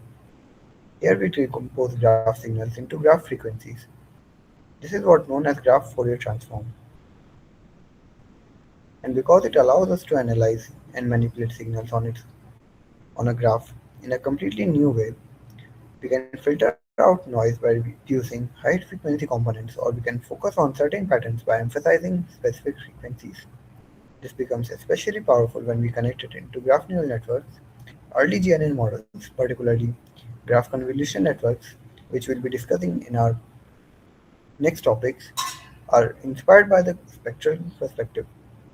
S3: here we decompose graph signals into graph frequencies. This is what known as graph Fourier transform. And because it allows us to analyze and manipulate signals on a graph in a completely new way, we can filter out noise by using high frequency components, or we can focus on certain patterns by emphasizing specific frequencies. This becomes especially powerful when we connect it into graph neural networks. Early GNN models, particularly graph convolution networks, which we'll be discussing in our next topics, are inspired by the spectral perspective.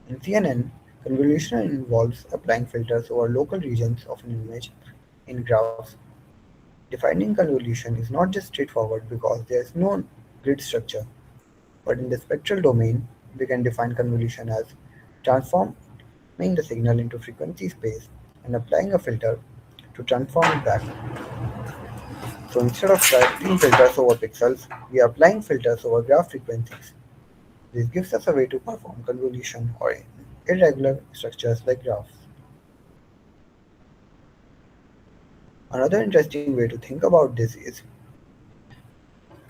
S3: In CNN, convolution involves applying filters over local regions of an image in graphs. Defining convolution is not just straightforward because there is no grid structure, but in the spectral domain, we can define convolution as transforming the signal into frequency space and applying a filter to transform it back. So instead of directing filters over pixels, we are applying filters over graph frequencies. This gives us a way to perform convolution or irregular structures like graphs. Another interesting way to think about this is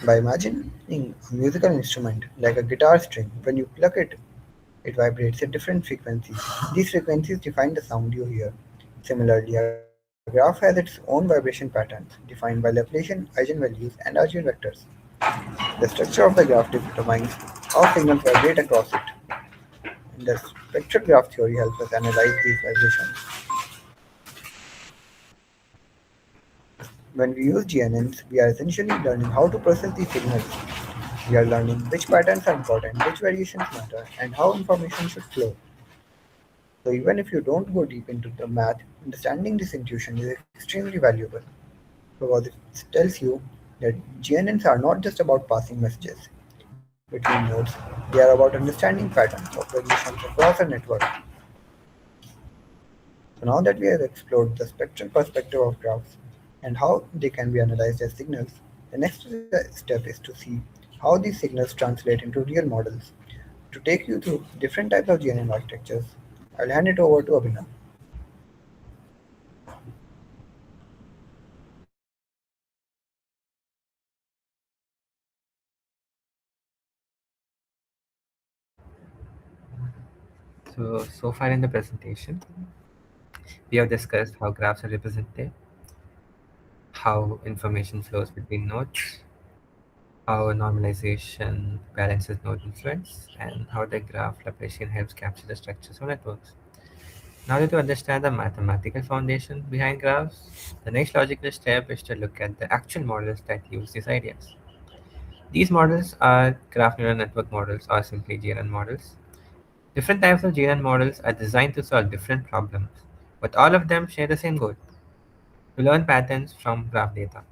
S3: by imagining a musical instrument like a guitar string. When you pluck it, it vibrates at different frequencies. These frequencies define the sound you hear. Similarly, a graph has its own vibration patterns defined by Laplacian eigenvalues and eigenvectors. The structure of the graph determines how signals vibrate across it, and the spectral graph theory helps us analyze these vibrations. When we use GNNs, we are essentially learning how to process these signals. We are learning which patterns are important, which variations matter, and how information should flow. So even if you don't go deep into the math, understanding this intuition is extremely valuable because it tells you that GNNs are not just about passing messages between nodes, they are about understanding patterns of variations across a network. So now that we have explored the spectral perspective of graphs and how they can be analyzed as signals, the next step is to see how these signals translate into real models. To take you through different types of GNN architectures, I'll hand it over to Abhinav.
S2: So far in the presentation, we have discussed how graphs are represented, how information flows between nodes, how normalization balances node influence, and how the graph Laplacian helps capture the structures of networks. Now that you understand the mathematical foundation behind graphs, the next logical step is to look at the actual models that use these ideas. These models are graph neural network models or simply GNN models. Different types of GNN models are designed to solve different problems, but all of them share the same goal: to learn patterns from graph data.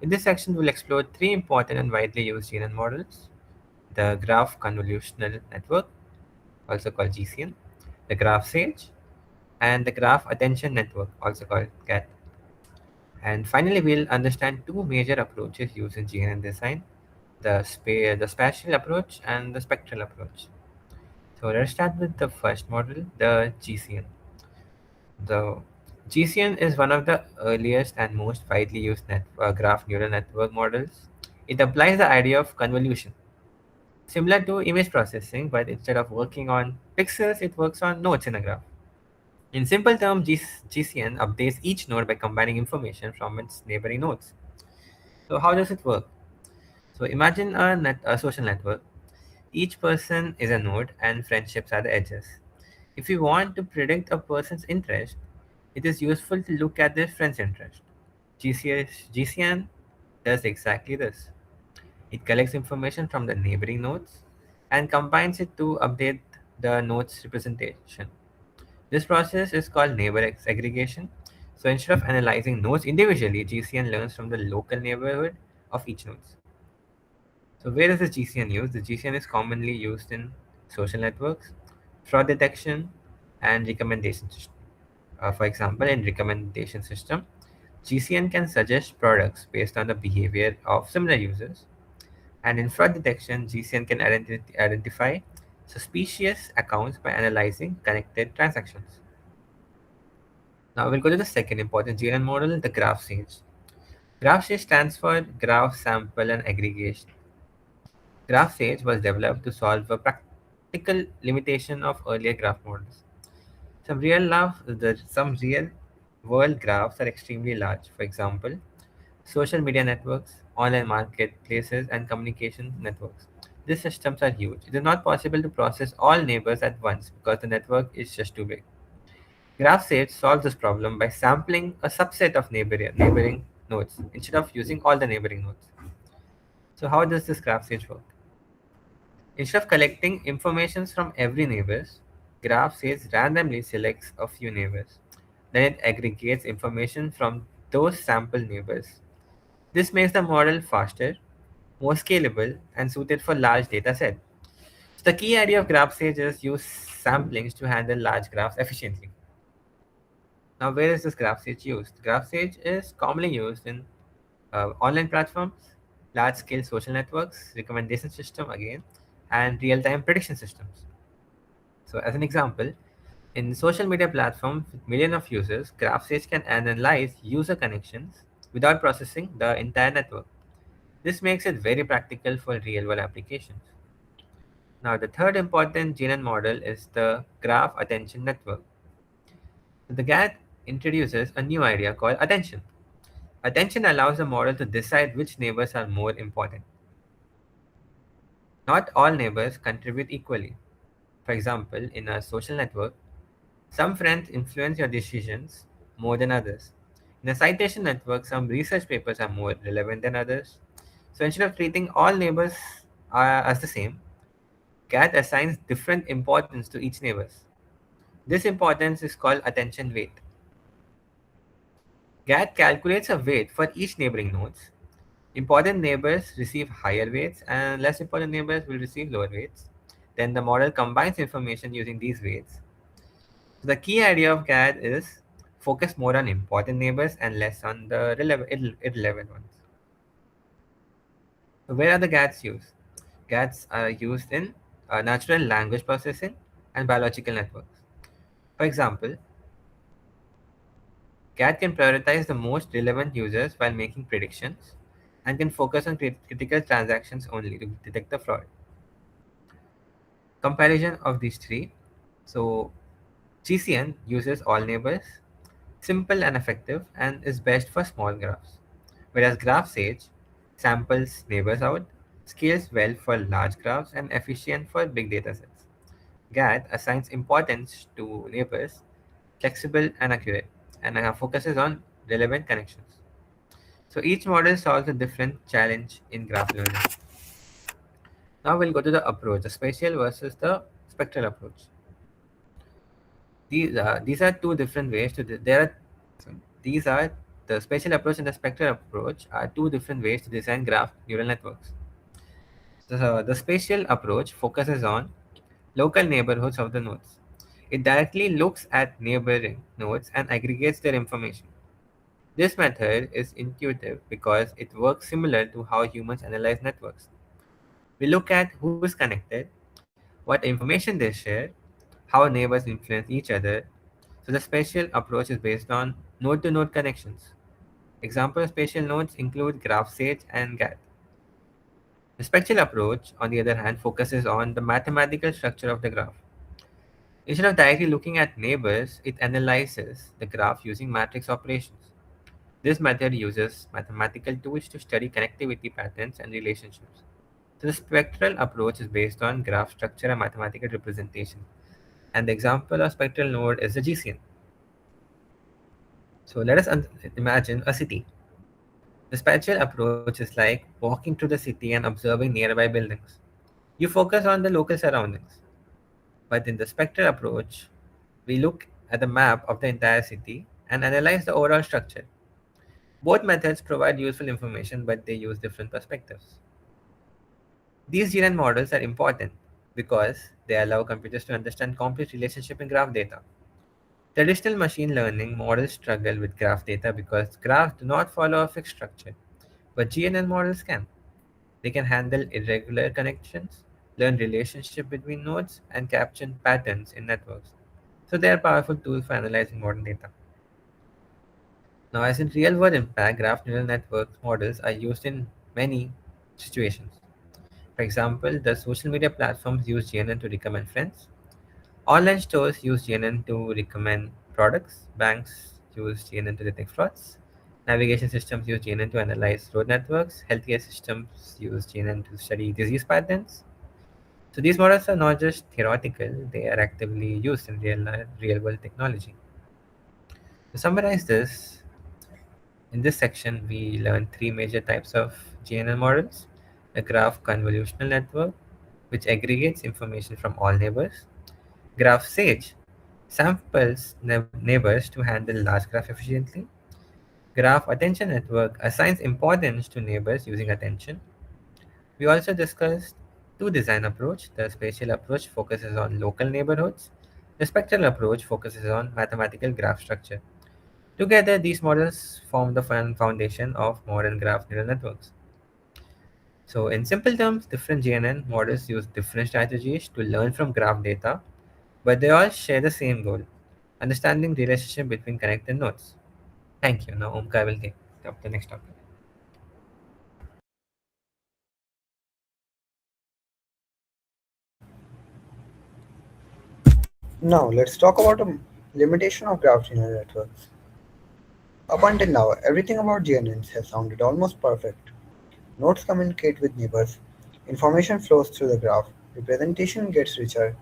S2: In this section, we'll explore three important and widely used GNN models: the Graph Convolutional Network, also called GCN, the Graph Sage, and the Graph Attention Network, also called GAT. And finally, we'll understand two major approaches used in GNN design: the spatial approach and the spectral approach. So let's start with the first model, the GCN. The GCN is one of the earliest and most widely used graph neural network models. It applies the idea of convolution, similar to image processing, but instead of working on pixels, it works on nodes in a graph. In simple terms, GCN updates each node by combining information from its neighboring nodes. So how does it work? So imagine a social network. Each person is a node and friendships are the edges. If you want to predict a person's interest, it is useful to look at their friend's interest. GCN does exactly this. It collects information from the neighboring nodes and combines it to update the node's representation. This process is called neighbor aggregation. So instead of analyzing nodes individually, GCN learns from the local neighborhood of each node. So where is the GCN used? The GCN is commonly used in social networks, fraud detection, and recommendation system. For example, in recommendation system, GCN can suggest products based on the behavior of similar users. And in fraud detection, GCN can identify suspicious accounts by analyzing connected transactions. Now we'll go to the second important GNN model, the graph sage. Graph sage stands for Graph Sample and Aggregation. Graph sage was developed to solve a practical limitation of earlier graph models. Some real world graphs are extremely large. For example, social media networks, online marketplaces, and communication networks. These systems are huge. It is not possible to process all neighbors at once because the network is just too big. GraphSage solves this problem by sampling a subset of neighboring nodes instead of using all the neighboring nodes. So how does this GraphSage work? Instead of collecting information from every neighbors, GraphSage randomly selects a few neighbors. Then it aggregates information from those sample neighbors. This makes the model faster, more scalable, and suited for large data sets. So the key idea of GraphSage is use samplings to handle large graphs efficiently. Now, where is this GraphSage used? GraphSage is commonly used in online platforms, large-scale social networks, recommendation system again, and real-time prediction systems. So, as an example, in social media platforms with millions of users, GraphSage can analyze user connections without processing the entire network. This makes it very practical for real-world applications. Now, the third important GNN model is the Graph Attention Network. The introduces a new idea called attention. Attention allows the model to decide which neighbors are more important. Not all neighbors contribute equally. For example, in a social network, some friends influence your decisions more than others. In a citation network, some research papers are more relevant than others. So instead of treating all neighbors as the same, GAT assigns different importance to each neighbor. This importance is called attention weight. GAT calculates a weight for each neighboring nodes. Important neighbors receive higher weights and less important neighbors will receive lower weights. Then the model combines information using these weights. So the key idea of GAD is focus more on important neighbors and less on the irrelevant ones. So where are the GADs used? GADs are used in natural language processing and biological networks. For example, GAD can prioritize the most relevant users while making predictions and can focus on critical transactions only to detect the fraud. Comparison of these three. So GCN uses all neighbors, simple and effective, and is best for small graphs. Whereas Graph Sage samples neighbors out, scales well for large graphs, and efficient for big data sets. GAD assigns importance to neighbors, flexible and accurate, and focuses on relevant connections. So each model solves a different challenge in graph learning. Now we'll go to the approach, the spatial versus the spectral approach. These are two different ways to there are sorry, these are the spatial approach and the spectral approach are two different ways to design graph neural networks. The spatial approach focuses on local neighborhoods of the nodes. It directly looks at neighboring nodes and aggregates their information. This method is intuitive because it works similar to how humans analyze networks. We look at who is connected, what information they share, how neighbors influence each other. So the spatial approach is based on node-to-node connections. Example spatial nodes include Graph Sage and GAT. The spectral approach, on the other hand, focuses on the mathematical structure of the graph. Instead of directly looking at neighbors, it analyzes the graph using matrix operations. This method uses mathematical tools to study connectivity patterns and relationships. So the spectral approach is based on graph structure and mathematical representation. And the example of spectral node is the GCN. So let us imagine a city. The spatial approach is like walking through the city and observing nearby buildings. You focus on the local surroundings. But in the spectral approach, we look at the map of the entire city and analyze the overall structure. Both methods provide useful information, but they use different perspectives. These GNN models are important because they allow computers to understand complex relationships in graph data. Traditional machine learning models struggle with graph data because graphs do not follow a fixed structure, but GNN models can. They can handle irregular connections, learn relationship between nodes, and capture patterns in networks. So they are powerful tools for analyzing modern data. Now, as in real-world impact, graph neural network models are used in many situations. For example, the social media platforms use GNN to recommend friends. Online stores use GNN to recommend products. Banks use GNN to detect frauds. Navigation systems use GNN to analyze road networks. Healthcare systems use GNN to study disease patterns. So these models are not just theoretical; they are actively used in real world technology. To summarize this, in this section we learn three major types of GNN models: a graph convolutional network, which aggregates information from all neighbors; Graph Sage samples neighbors to handle large graph efficiently. Graph Attention Network assigns importance to neighbors using attention. We also discussed two design approach. The spatial approach focuses on local neighborhoods. The spectral approach focuses on mathematical graph structure. Together, these models form the foundation of modern graph neural networks. So, in simple terms, different GNN models use different strategies to learn from graph data, but they all share the same goal: understanding the relationship between connected nodes. Thank you. Now, Omkar will take up the next topic.
S3: Now let's talk about a Limitation of graph neural networks. Up until now, everything about GNNs has sounded almost perfect. Nodes communicate with neighbors, information flows through the graph, representation gets richer,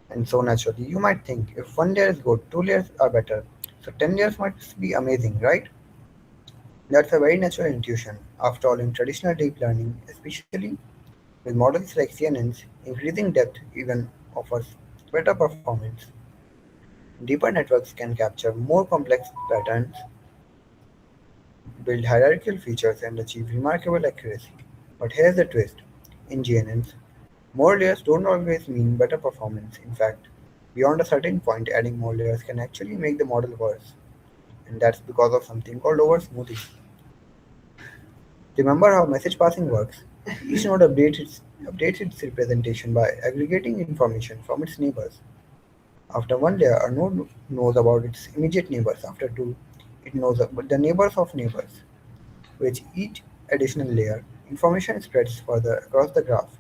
S3: and so naturally. You might think if one layer is good, two layers are better, so 10 layers must be amazing, right? That's a very natural intuition. After all, in traditional deep learning, especially with models like CNNs, increasing depth even offers better performance. Deeper networks can capture more complex patterns, build hierarchical features, and achieve remarkable accuracy. But here's the twist. In GNNs, more layers don't always mean better performance. In fact, beyond a certain point, adding more layers can actually make the model worse. And that's because of something called oversmoothing. Remember how message passing works? Each node updates its representation by aggregating information from its neighbors. After one layer, a node knows about its immediate neighbors. After two, it knows about the neighbors of neighbors. With each additional layer, information spreads further across the graph.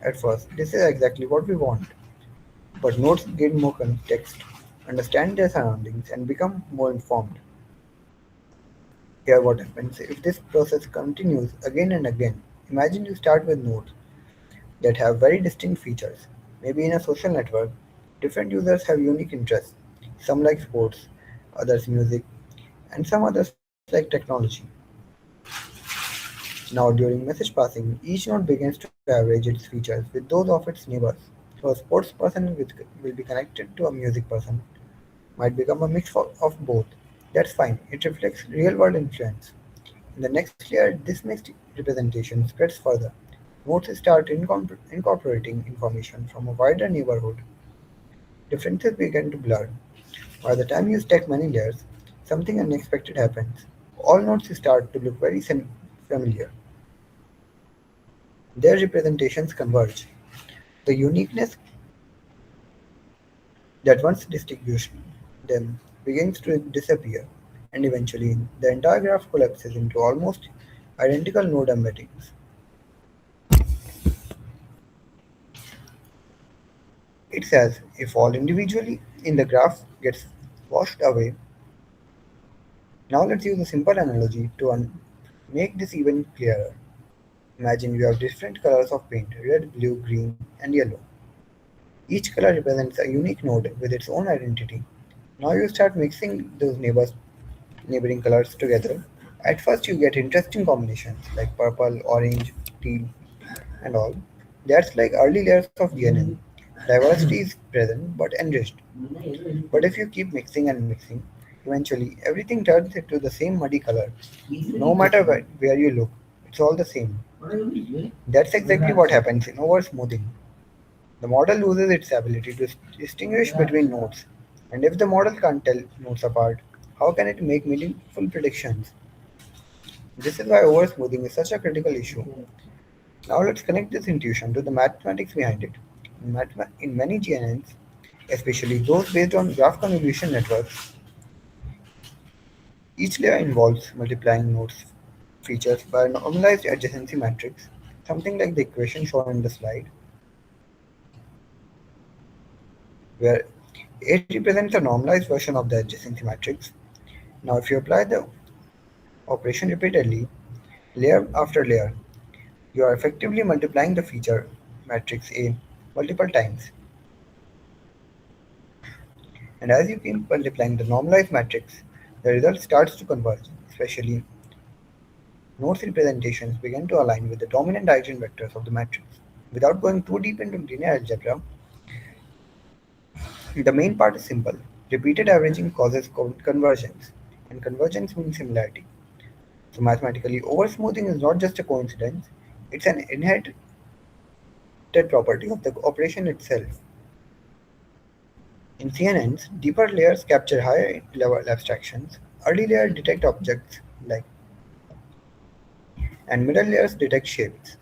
S3: At first, this is exactly what we want, but nodes gain more context, understand their surroundings, and become more informed. Here, what happens if this process continues again and again? Imagine you start with nodes that have very distinct features. Maybe in a social network, different users have unique interests. Some like sports, others music, and some others like technology. Now, during message passing, each node begins to average its features with those of its neighbors. So, a sports person will be connected to a music person, might become a mix of both. That's fine, it reflects real world influence. In the next layer, this mixed representation spreads further. Nodes start incorporating information from a wider neighborhood. Differences begin to blur. By the time you stack many layers, something unexpected happens. All nodes start to look very familiar. Their representations converge. The uniqueness that once distinguished them begins to disappear, and eventually the entire graph collapses into almost identical node embeddings. It's as if all individually in the graph gets washed away. Now let's use a simple analogy to make this even clearer. Imagine you have different colors of paint: red, blue, green, and yellow. Each color represents a unique node with its own identity. Now you start mixing those neighboring colors together. At first you get interesting combinations like purple, orange, teal, and all. That's like early layers of GNN. Diversity is present but enriched. But if you keep mixing and mixing, eventually everything turns into the same muddy color. No matter where you look, it's all the same. That's exactly what happens in oversmoothing. The model loses its ability to distinguish between nodes. And if the model can't tell nodes apart, how can it make meaningful predictions? This is why oversmoothing is such a critical issue. Now let's connect this intuition to the mathematics behind it. In many GNNs, especially those based on graph convolution networks, each layer involves multiplying nodes features by a normalized adjacency matrix, something like the equation shown in the slide, where A represents a normalized version of the adjacency matrix. Now, if you apply the operation repeatedly, layer after layer, you are effectively multiplying the feature matrix A multiple times. And as you keep multiplying the normalized matrix, the result starts to converge, especially nodes representations begin to align with the dominant eigenvectors of the matrix. Without going too deep into linear algebra, the main part is simple. Repeated averaging causes convergence, and convergence means similarity. So mathematically, oversmoothing is not just a coincidence, it's an inherited property of the operation itself. In CNNs, deeper layers capture higher level abstractions, early layers detect objects like and middle layers detect shapes.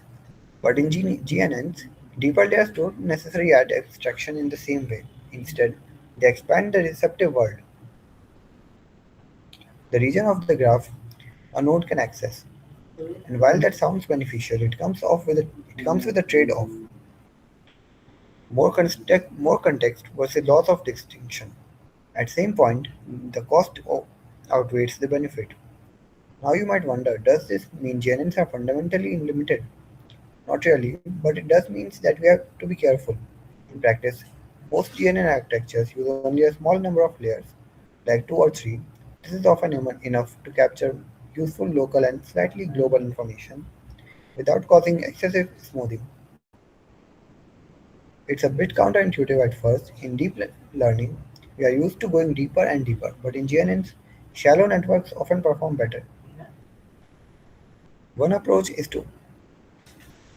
S3: But in GNNs, deeper layers don't necessarily add abstraction in the same way. Instead, they expand the receptive world, the region of the graph a node can access. And while that sounds beneficial, it comes with a trade-off: more context versus loss of distinction. At same point, the outweighs the benefit. Now you might wonder, does this mean GNNs are fundamentally unlimited? Not really, but it does mean that we have to be careful. In practice, most GNN architectures use only a small number of layers, like 2 or 3. This is often enough to capture useful local and slightly global information without causing excessive smoothing. It's a bit counterintuitive at first. In learning, we are used to going deeper and deeper, but in GNNs, shallow networks often perform better. One approach is to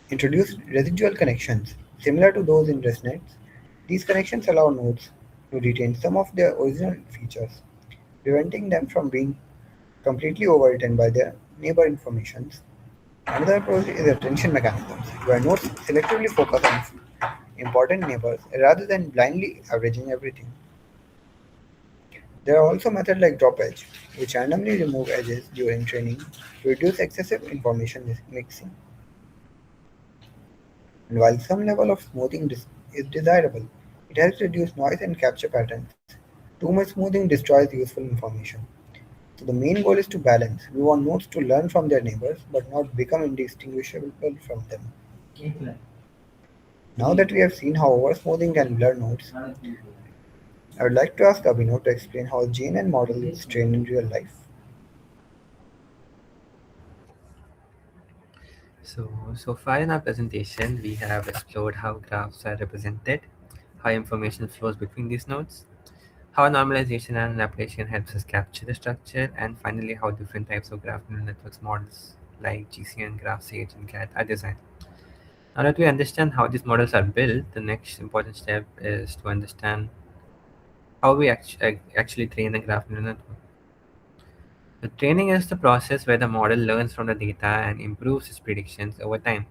S3: introduce residual connections, similar to those in ResNets. These connections allow nodes to retain some of their original features, preventing them from being completely overwritten by their neighbor informations. Another approach is attention mechanisms, where nodes selectively focus on important neighbors rather than blindly averaging everything. There are also methods like drop edge, which randomly remove edges during training to reduce excessive information mixing. And while some level of smoothing is desirable, it helps reduce noise and capture patterns. Too much smoothing destroys useful information. So the main goal is to balance. We want nodes to learn from their neighbors but not become indistinguishable from them. Now that we have seen how oversmoothing can blur nodes, I would like to ask Abhinav to explain how a GNN model is trained in real life.
S2: So far in our presentation, we have explored how graphs are represented, how information flows between these nodes, how normalization and adaptation helps us capture the structure, and finally how different types of graph neural networks models like GCN, GraphSage, and CAT are designed. Now that we understand how these models are built, the next important step is to understand how we actually train a graph neural network. The training is the process where the model learns from the data and improves its predictions over time.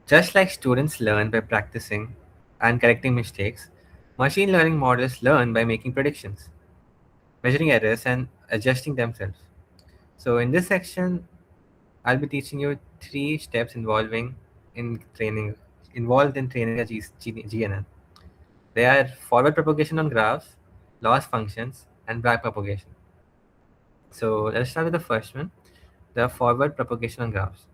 S2: Just like students learn by practicing and correcting mistakes, machine learning models learn by making predictions, measuring errors, and adjusting themselves. So in this section, I'll be teaching you three steps in training involved in training a GNN. They are forward propagation on graphs, loss functions, and back propagation. So let's start with the first one, the forward propagation on graphs.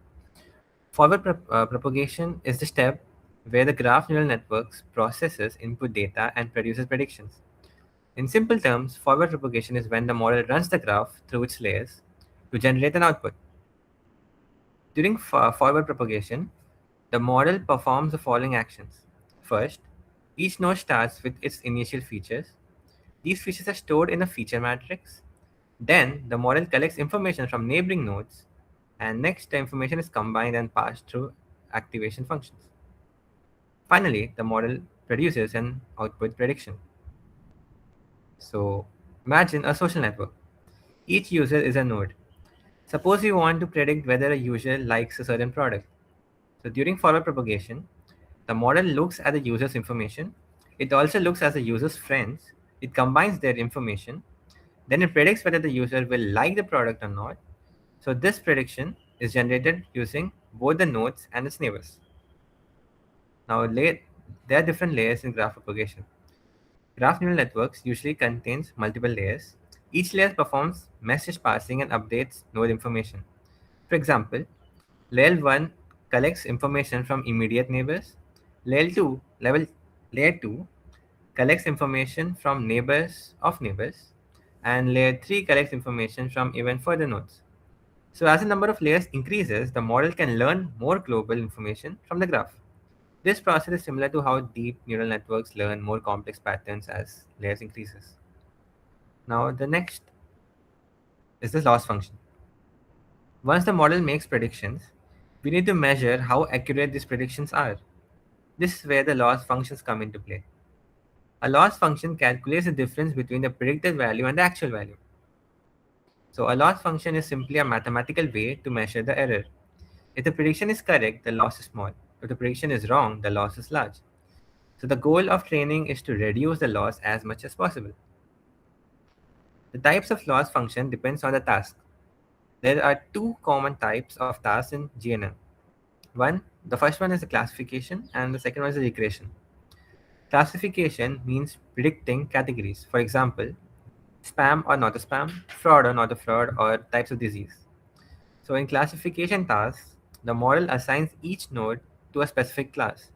S2: Propagation is the step where the graph neural networks processes input data and produces predictions. In simple terms, forward propagation is when the model runs the graph through its layers to generate an output. During forward propagation, the model performs the following actions. First, each node starts with its initial features. These features are stored in a feature matrix. Then, the model collects information from neighboring nodes, and next, the information is combined and passed through activation functions. Finally, the model produces an output prediction. So, imagine a social network. Each user is a node. Suppose you want to predict whether a user likes a certain product. So, during forward propagation, the model looks at the user's information. It also looks at the user's friends. It combines their information. Then it predicts whether the user will like the product or not. So, this prediction is generated using both the nodes and its neighbors. Now, there are different layers in graph propagation. Graph neural networks usually contains multiple layers. Each layer performs message passing and updates node information. For example, layer 1 collects information from immediate neighbors. Layer 2, level layer 2 collects information from neighbors of neighbors, and layer 3 collects information from even further nodes. So as the number of layers increases, the model can learn more global information from the graph. This process is similar to how deep neural networks learn more complex patterns as layers increases. Now the next is the loss function. Once the model makes predictions, we need to measure how accurate these predictions are. This is where the loss functions come into play. A loss function calculates the difference between the predicted value and the actual value. So a loss function is simply a mathematical way to measure the error. If the prediction is correct, the loss is small. If the prediction is wrong, the loss is large. So the goal of training is to reduce the loss as much as possible. The types of loss function depends on the task. There are two common types of tasks in GNN. The first one is the classification and the second one is the regression. Classification means predicting categories. For example, spam or not a spam, fraud or not a fraud, or types of disease. So in classification tasks, the model assigns each node to a specific class.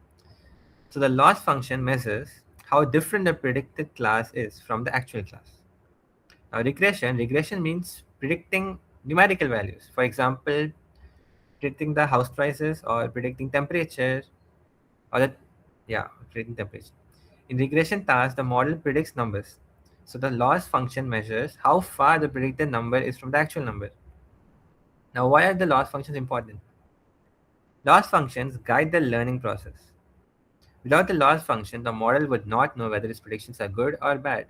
S2: So the loss function measures how different the predicted class is from the actual class. Now regression means predicting numerical values. For example, predicting the house prices or predicting temperature or the yeah, predicting temperature. In regression tasks, the model predicts numbers. So the loss function measures how far the predicted number is from the actual number. Now, why are the loss functions important? Loss functions guide the learning process. Without the loss function, the model would not know whether its predictions are good or bad.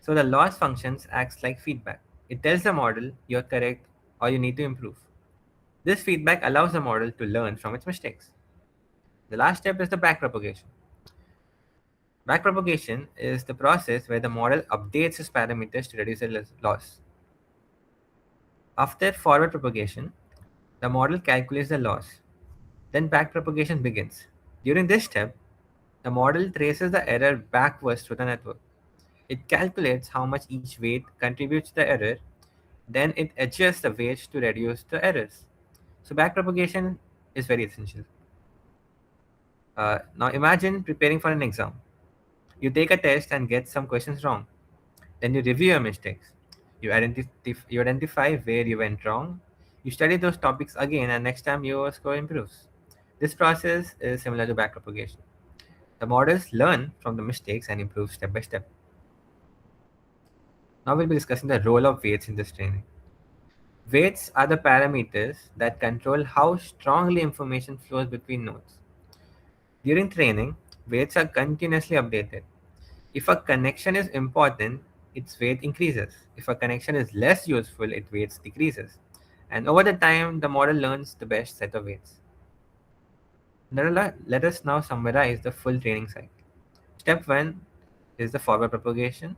S2: So the loss functions acts like feedback. It tells the model you're correct or you need to improve. This feedback allows the model to learn from its mistakes. The last step is the backpropagation. Backpropagation is the process where the model updates its parameters to reduce the loss. After forward propagation, the model calculates the loss. Then backpropagation begins. During this step, the model traces the error backwards through the network. It calculates how much each weight contributes to the error, then it adjusts the weights to reduce the errors. So backpropagation is very essential. Now imagine preparing for an exam. You take a test and get some questions wrong. Then you review your mistakes. You identify where you went wrong. You study those topics again, and next time your score improves. This process is similar to backpropagation. The models learn from the mistakes and improve step by step. Now we'll be discussing the role of weights in this training. Weights are the parameters that control how strongly information flows between nodes. During training, weights are continuously updated. If a connection is important, its weight increases. If a connection is less useful, its weight decreases. And over the time, the model learns the best set of weights. Let us now summarize the full training cycle. Step 1 is the forward propagation,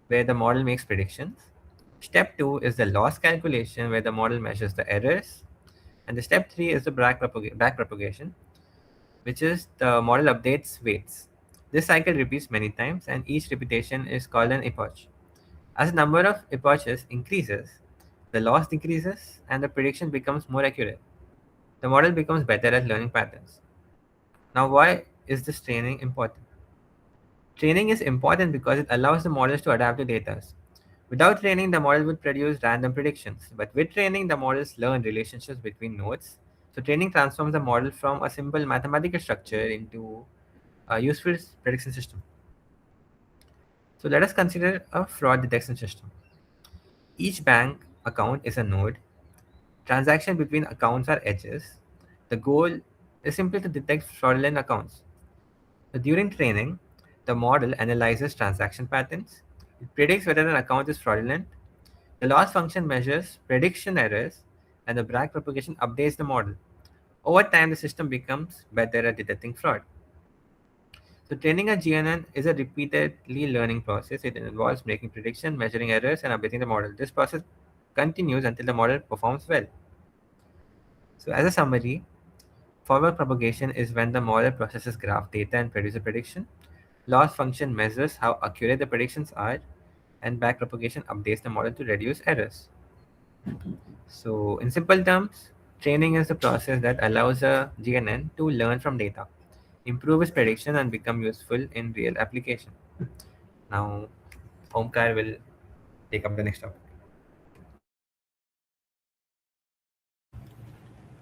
S2: where the model makes predictions. Step 2 is the loss calculation, where the model measures the errors. And the step 3 is the back propagation, which is the model updates weights. This cycle repeats many times, and each repetition is called an epoch. As the number of epochs increases, the loss decreases and the prediction becomes more accurate. The model becomes better at learning patterns. Now, why is this training important? Training is important because it allows the models to adapt to data. Without training, the model would produce random predictions. But with training, the models learn relationships between nodes. So training transforms the model from a simple mathematical structure into a useful prediction system. So let us consider a fraud detection system. Each bank account is a node. Transactions between accounts are edges. The goal is simply to detect fraudulent accounts. So during training, the model analyzes transaction patterns. It predicts whether an account is fraudulent. The loss function measures prediction errors, and the back propagation updates the model. Over time, the system becomes better at detecting fraud. So training a GNN is a repeatedly learning process. It involves making prediction, measuring errors, and updating the model. This process continues until the model performs well. So as a summary, forward propagation is when the model processes graph data and produces a prediction. Loss function measures how accurate the predictions are, and backpropagation updates the model to reduce errors. So, in simple terms, training is the process that allows a GNN to learn from data, improve its prediction, and become useful in real application. Now, Omkar will take up the next topic.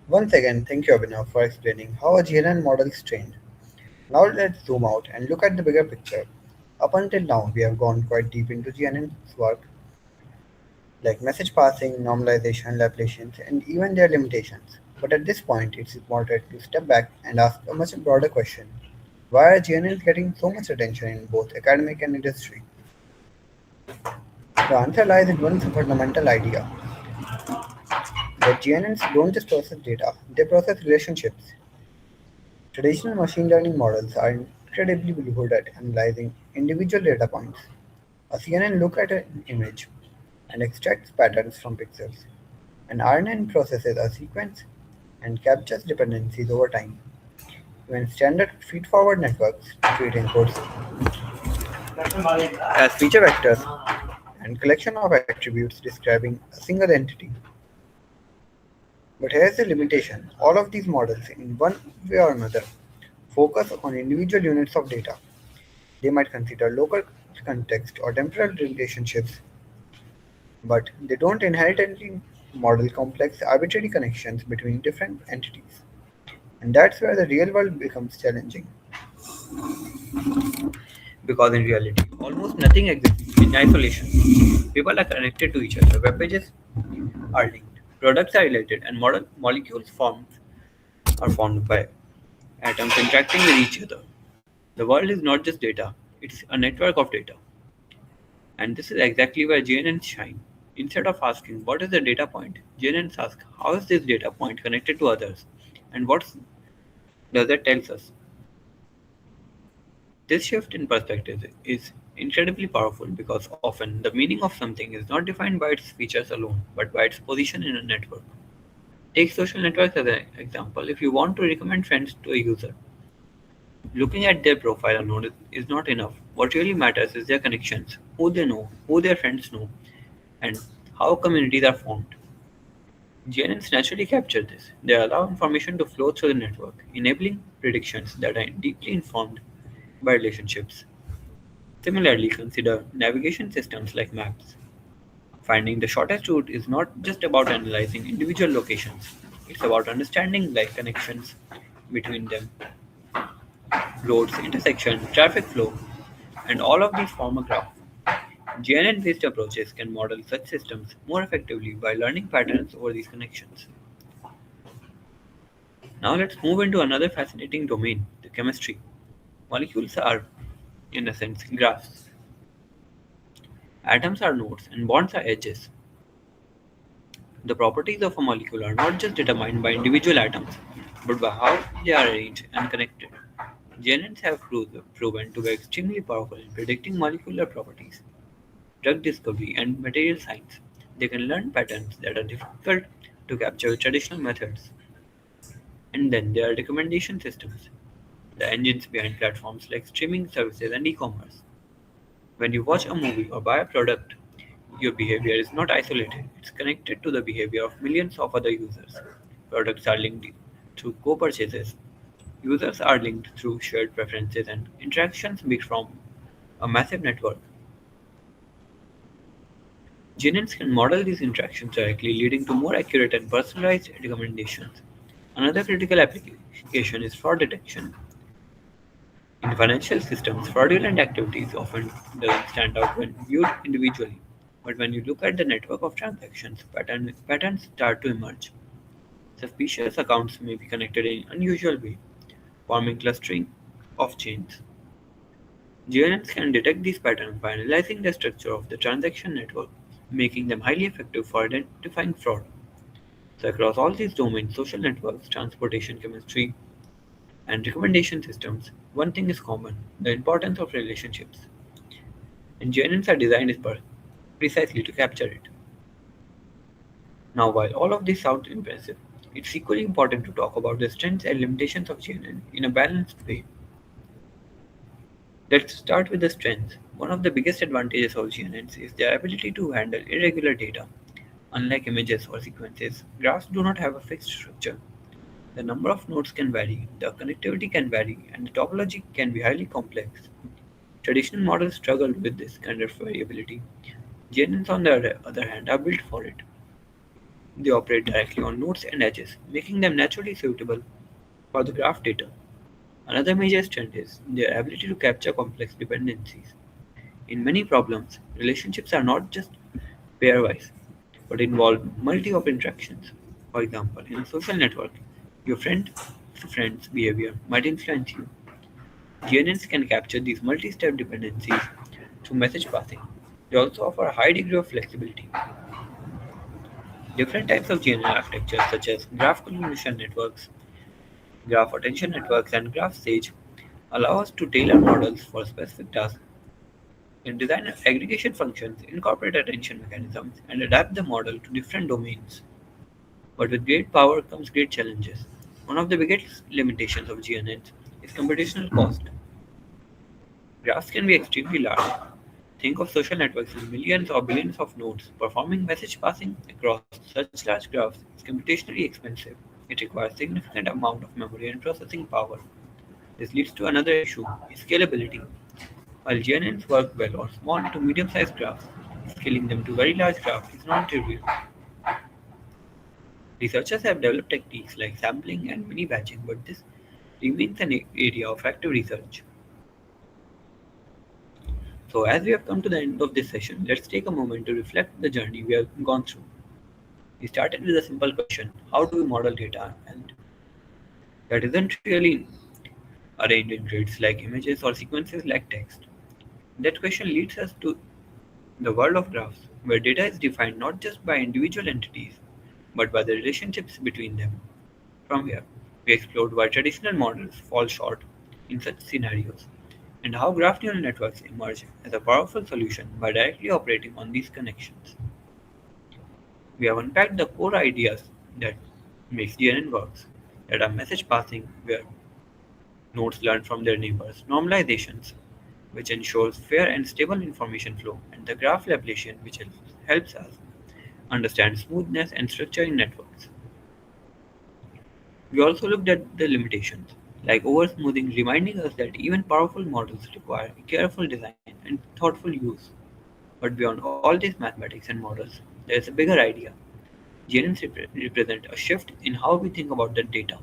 S3: Once again, thank you Abhinav for explaining how a GNN model is trained. Now let's zoom out and look at the bigger picture. Up until now, we have gone quite deep into GNN's work, like message passing, normalization, laplacians, and even their limitations. But at this point, it's important to step back and ask a much broader question. Why are GNNs getting so much attention in both academic and industry? The answer lies in one fundamental idea that GNNs don't just process data, they process relationships. Traditional machine learning models are incredibly good at analyzing individual data points. A CNN looks at an image and extracts patterns from pixels. An RNN processes a sequence and captures dependencies over time. When standard feed-forward networks treat inputs as feature vectors and collection of attributes describing a single entity. But here's the limitation. All of these models, in one way or another, focus on individual units of data. They might consider local context or temporal relationships, but they don't inherently model complex arbitrary connections between different entities. And that's where the real world becomes challenging.
S1: Because in reality, almost nothing exists in isolation. People are connected to each other. Web pages are linked. Products are related, and molecules are formed by atoms interacting with each other. The world is not just data; it's a network of data. And this is exactly where GNNs shine. Instead of asking what is the data point, GNNs ask how is this data point connected to others, and what does that tells us. This shift in perspective is incredibly powerful because often the meaning of something is not defined by its features alone, but by its position in a network. Take social networks as an example. If you want to recommend friends to a user, looking at their profile alone is not enough. What really matters is their connections, who they know, who their friends know, and how communities are formed. GNNs naturally capture this. They allow information to flow through the network, enabling predictions that are deeply informed by relationships. Similarly, consider navigation systems like maps. Finding the shortest route is not just about analyzing individual locations, it's about understanding like connections between them, roads, intersections, traffic flow, and all of these form a graph. GNN based approaches can model such systems more effectively by learning patterns over these connections. Now let's move into another fascinating domain, the chemistry. Molecules are, in a sense, graphs. Atoms are nodes and bonds are edges. The properties of a molecule are not just determined by individual atoms, but by how they are arranged and connected. GNNs have proven to be extremely powerful in predicting molecular properties, drug discovery, and material science. They can learn patterns that are difficult to capture with traditional methods. And then there are recommendation systems, the engines behind platforms like streaming services and e-commerce. When you watch a movie or buy a product, your behavior is not isolated, it's connected to the behavior of millions of other users. Products are linked through co purchases, users are linked through shared preferences, and interactions from a massive network. GNNs can model these interactions directly, leading to more accurate and personalized recommendations. Another critical application is fraud detection. In financial systems, fraudulent activities often doesn't stand out when viewed individually. But when you look at the network of transactions, patterns start to emerge. Suspicious accounts may be connected in unusual way, forming clustering of chains. GNNs can detect these patterns by analyzing the structure of the transaction network, making them highly effective for identifying fraud. So across all these domains, social networks, transportation chemistry, and recommendation systems, one thing is common, the importance of relationships. And GNNs are designed precisely to capture it. Now, while all of this sounds impressive, it's equally important to talk about the strengths and limitations of GNN in a balanced way. Let's start with the strengths. One of the biggest advantages of GNNs is their ability to handle irregular data. Unlike images or sequences, graphs do not have a fixed structure. The number of nodes can vary, the connectivity can vary, and the topology can be highly complex. Traditional models struggle with this kind of variability. GNNs, on the other hand, are built for it. They operate directly on nodes and edges, making them naturally suitable for the graph data. Another major strength is their ability to capture complex dependencies. In many problems, relationships are not just pairwise, but involve multi-op interactions. For example, in a social network, your friend's behavior might influence you. GNNs can capture these multi-step dependencies through message passing. They also offer a high degree of flexibility. Different types of GNN architectures, such as graph convolution networks, graph attention networks, and graph stage, allow us to tailor models for specific tasks and design aggregation functions, incorporate attention mechanisms, and adapt the model to different domains. But with great power comes great challenges. One of the biggest limitations of GNNs is computational cost. Graphs can be extremely large. Think of social networks with millions or billions of nodes. Performing message passing across such large graphs is computationally expensive. It requires significant amount of memory and processing power. This leads to another issue, scalability. While GNNs work well on small to medium-sized graphs, scaling them to very large graphs is non-trivial. Researchers have developed techniques like sampling and mini-batching, but this remains an area of active research. So, as we have come to the end of this session, let's take a moment to reflect the journey we have gone through. We started with a simple question: how do we model data? And that isn't really arranged in grids like images or sequences like text. That question leads us to the world of graphs, where data is defined not just by individual entities, but by the relationships between them. From here, we explored why traditional models fall short in such scenarios, and how graph neural networks emerge as a powerful solution by directly operating on these connections. We have unpacked the core ideas that makes GNN works, that are message passing, where nodes learn from their neighbors, normalizations, which ensures fair and stable information flow, and the graph ablation, which helps us understand smoothness and structure in networks. We also looked at the limitations, like over-smoothing, reminding us that even powerful models require careful design and thoughtful use. But beyond all these mathematics and models, there is a bigger idea. GNNs represent a shift in how we think about the data.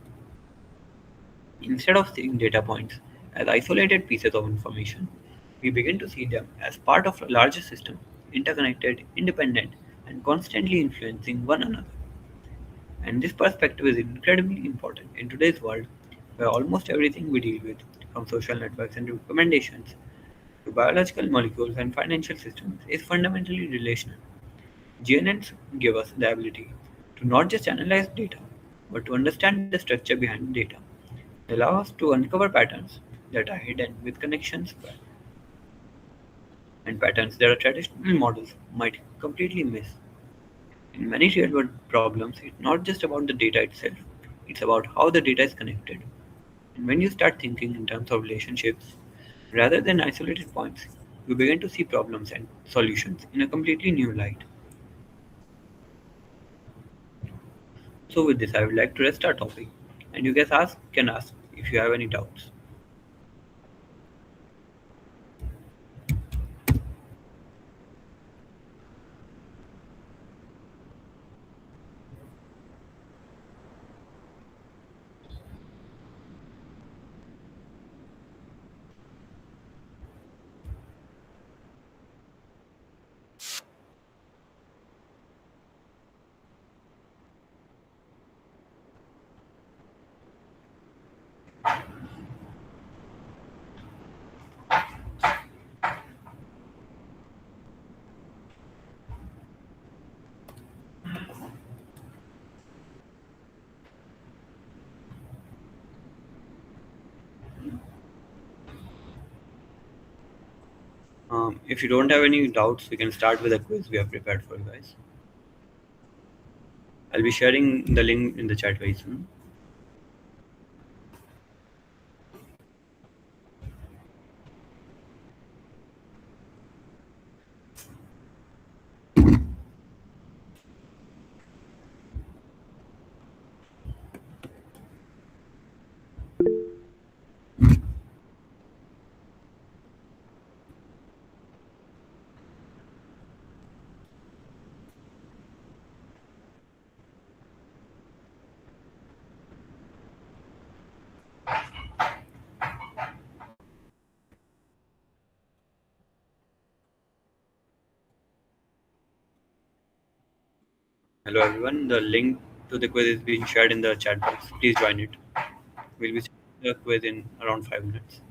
S1: Instead of seeing data points as isolated pieces of information, we begin to see them as part of a larger system, interconnected, independent, and constantly influencing one another. And this perspective is incredibly important in today's world where almost everything we deal with, from social networks and recommendations to biological molecules and financial systems, is fundamentally relational. GNNs give us the ability to not just analyze data, but to understand the structure behind the data. They allow us to uncover patterns that are hidden with connections and patterns that our traditional models might completely miss. In many real-world problems, it's not just about the data itself, it's about how the data is connected. And when you start thinking in terms of relationships rather than isolated points, you begin to see problems and solutions in a completely new light. So with this, I would like to rest our topic, and you guys can ask if you have any doubts. If you don't have any doubts, we can start with a quiz we have prepared for you guys. I'll be sharing the link in the chat very soon. Hello everyone, the link to the quiz is being shared in the chat box. Please join it. We'll be starting the quiz in around 5 minutes.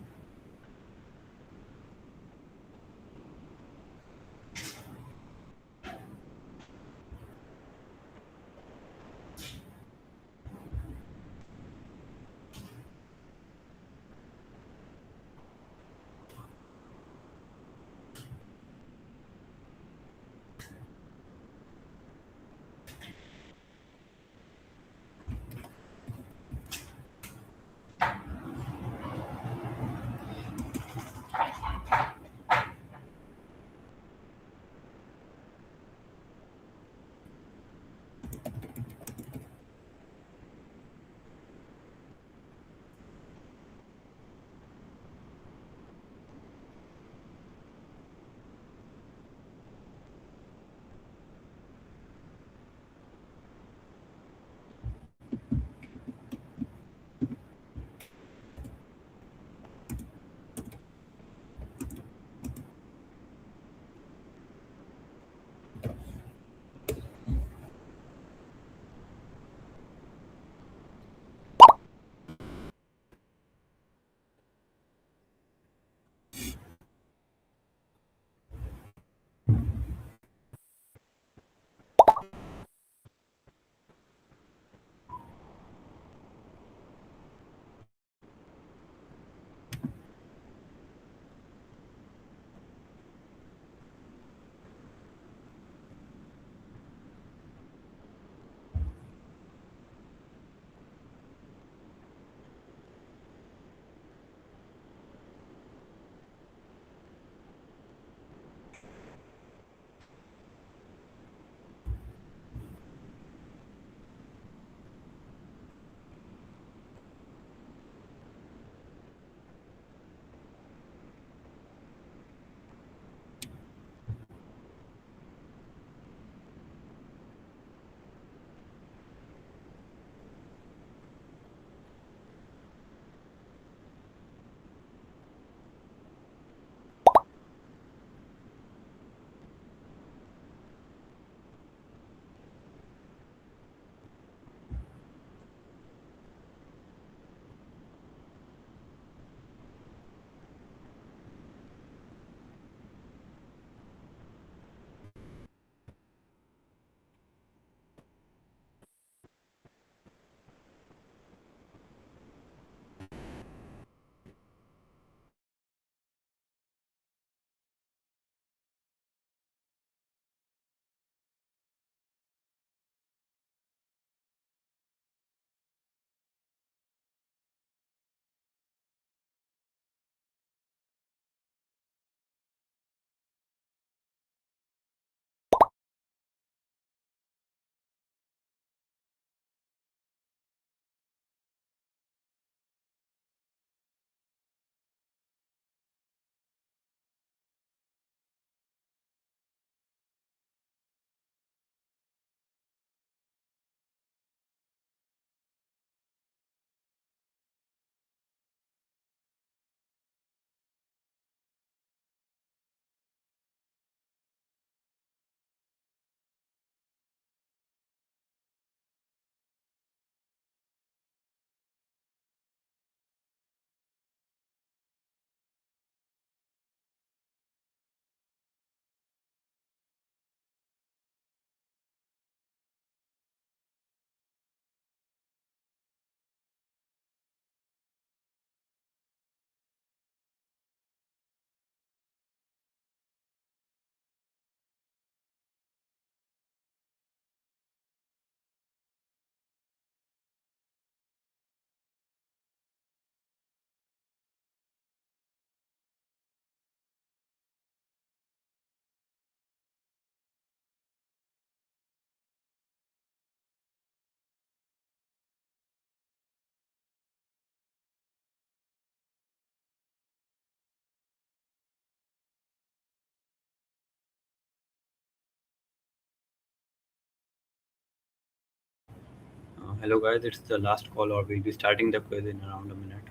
S1: Hello guys, it's the last call or we'll be starting the quiz in around a minute.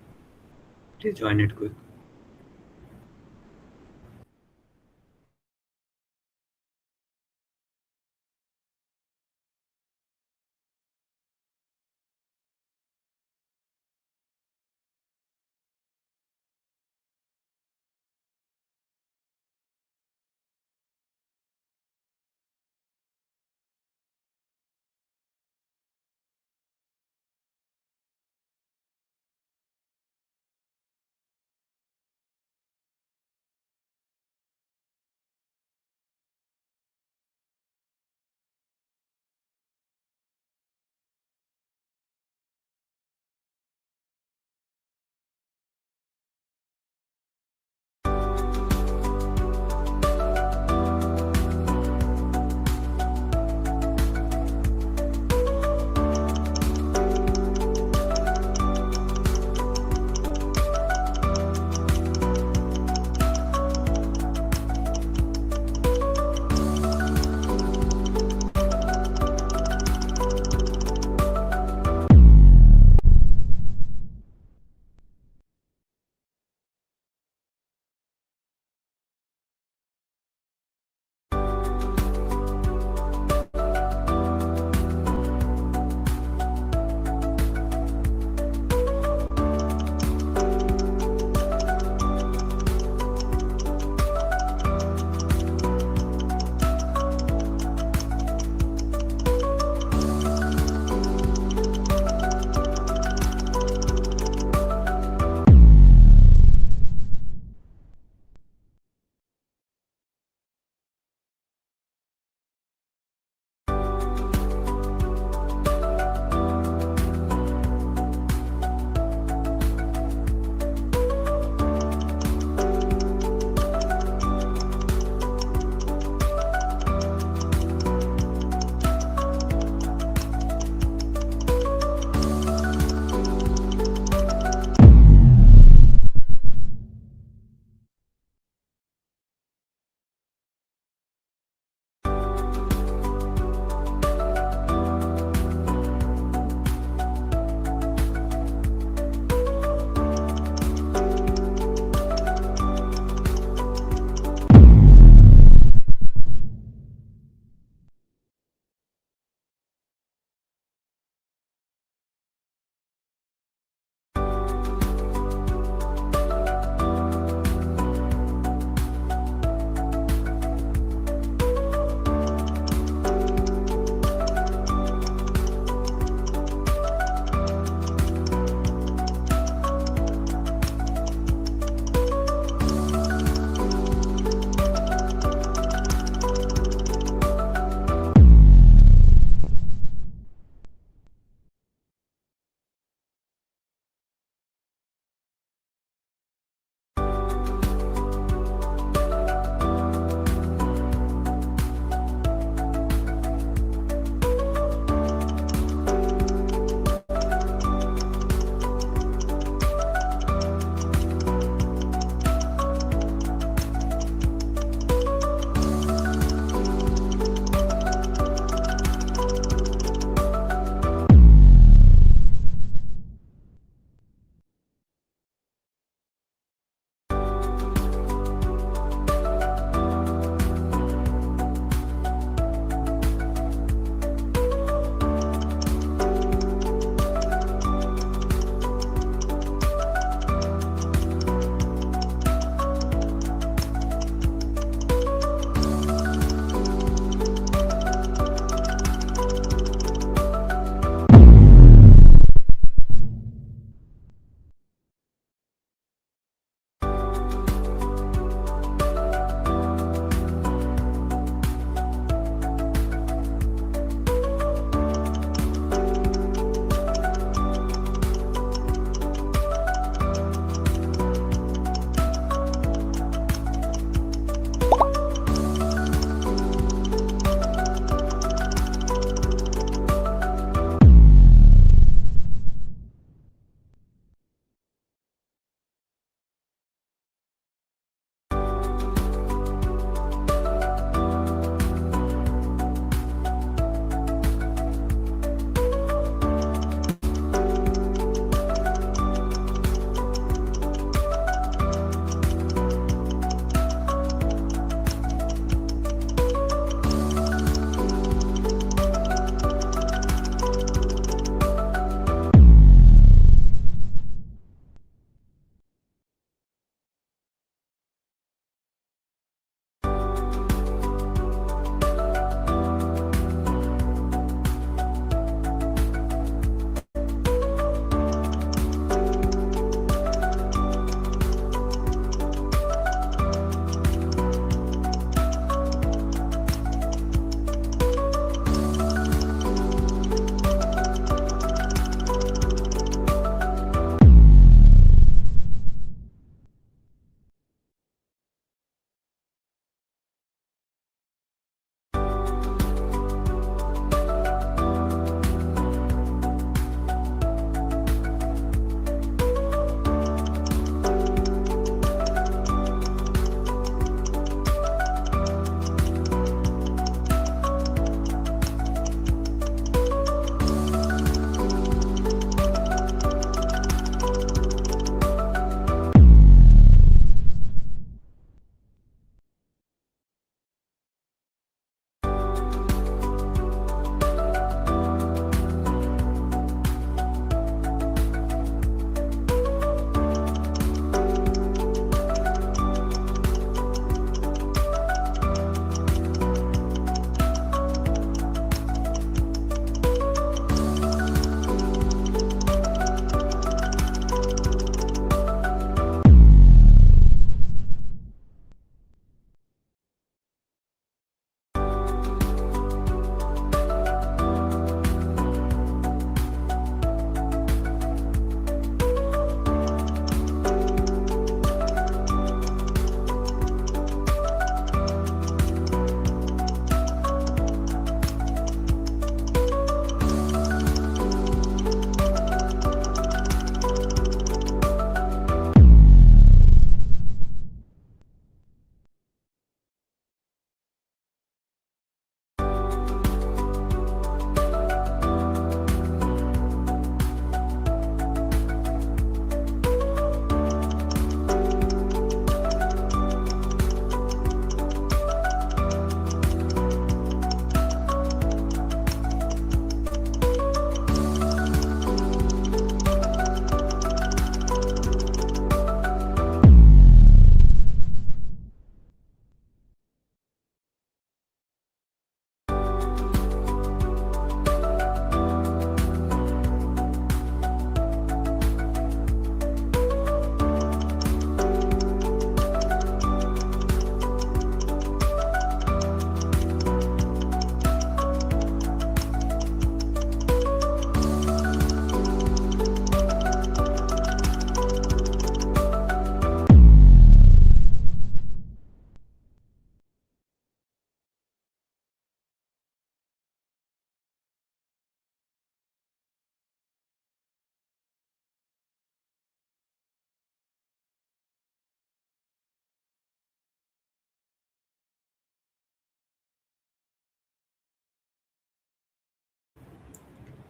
S1: Please join it quick.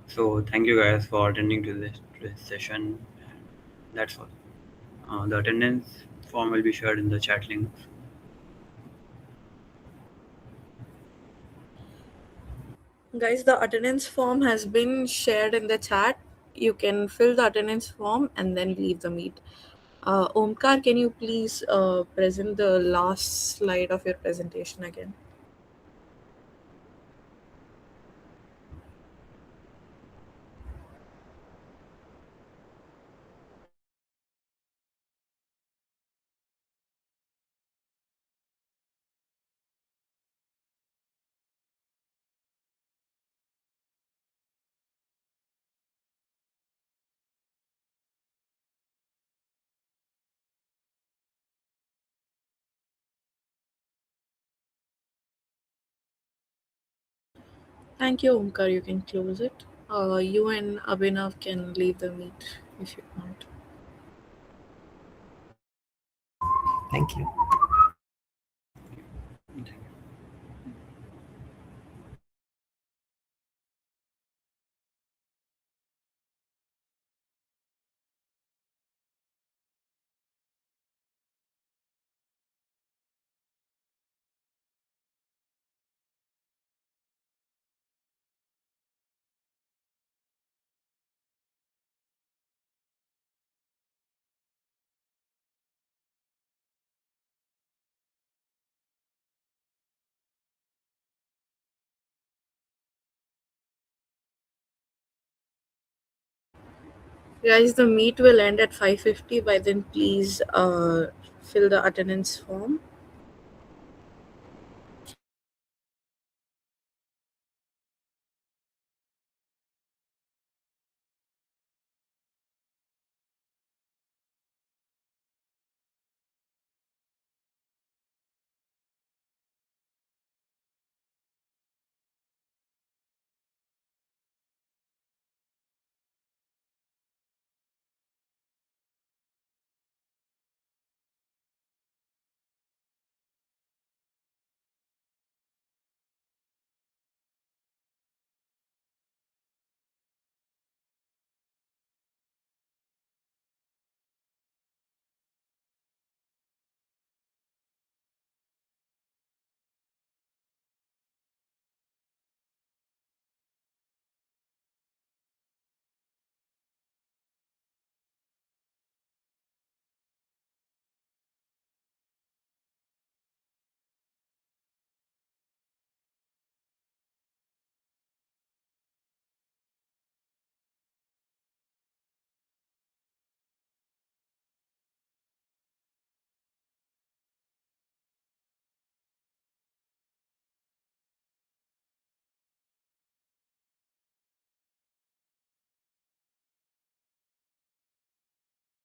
S1: So thank you guys for attending to this session. That's all. The attendance form will be shared in the chat link.
S4: Guys, the attendance form has been shared in the chat. You can fill the attendance form and then leave the meet. Omkar, can you please present the last slide of your presentation again? Thank you, Omkar. You can close it. You and Abhinav can leave the meet if you want.
S2: Thank you.
S4: Guys, the meet will end at 5:50. By then, please fill the attendance form.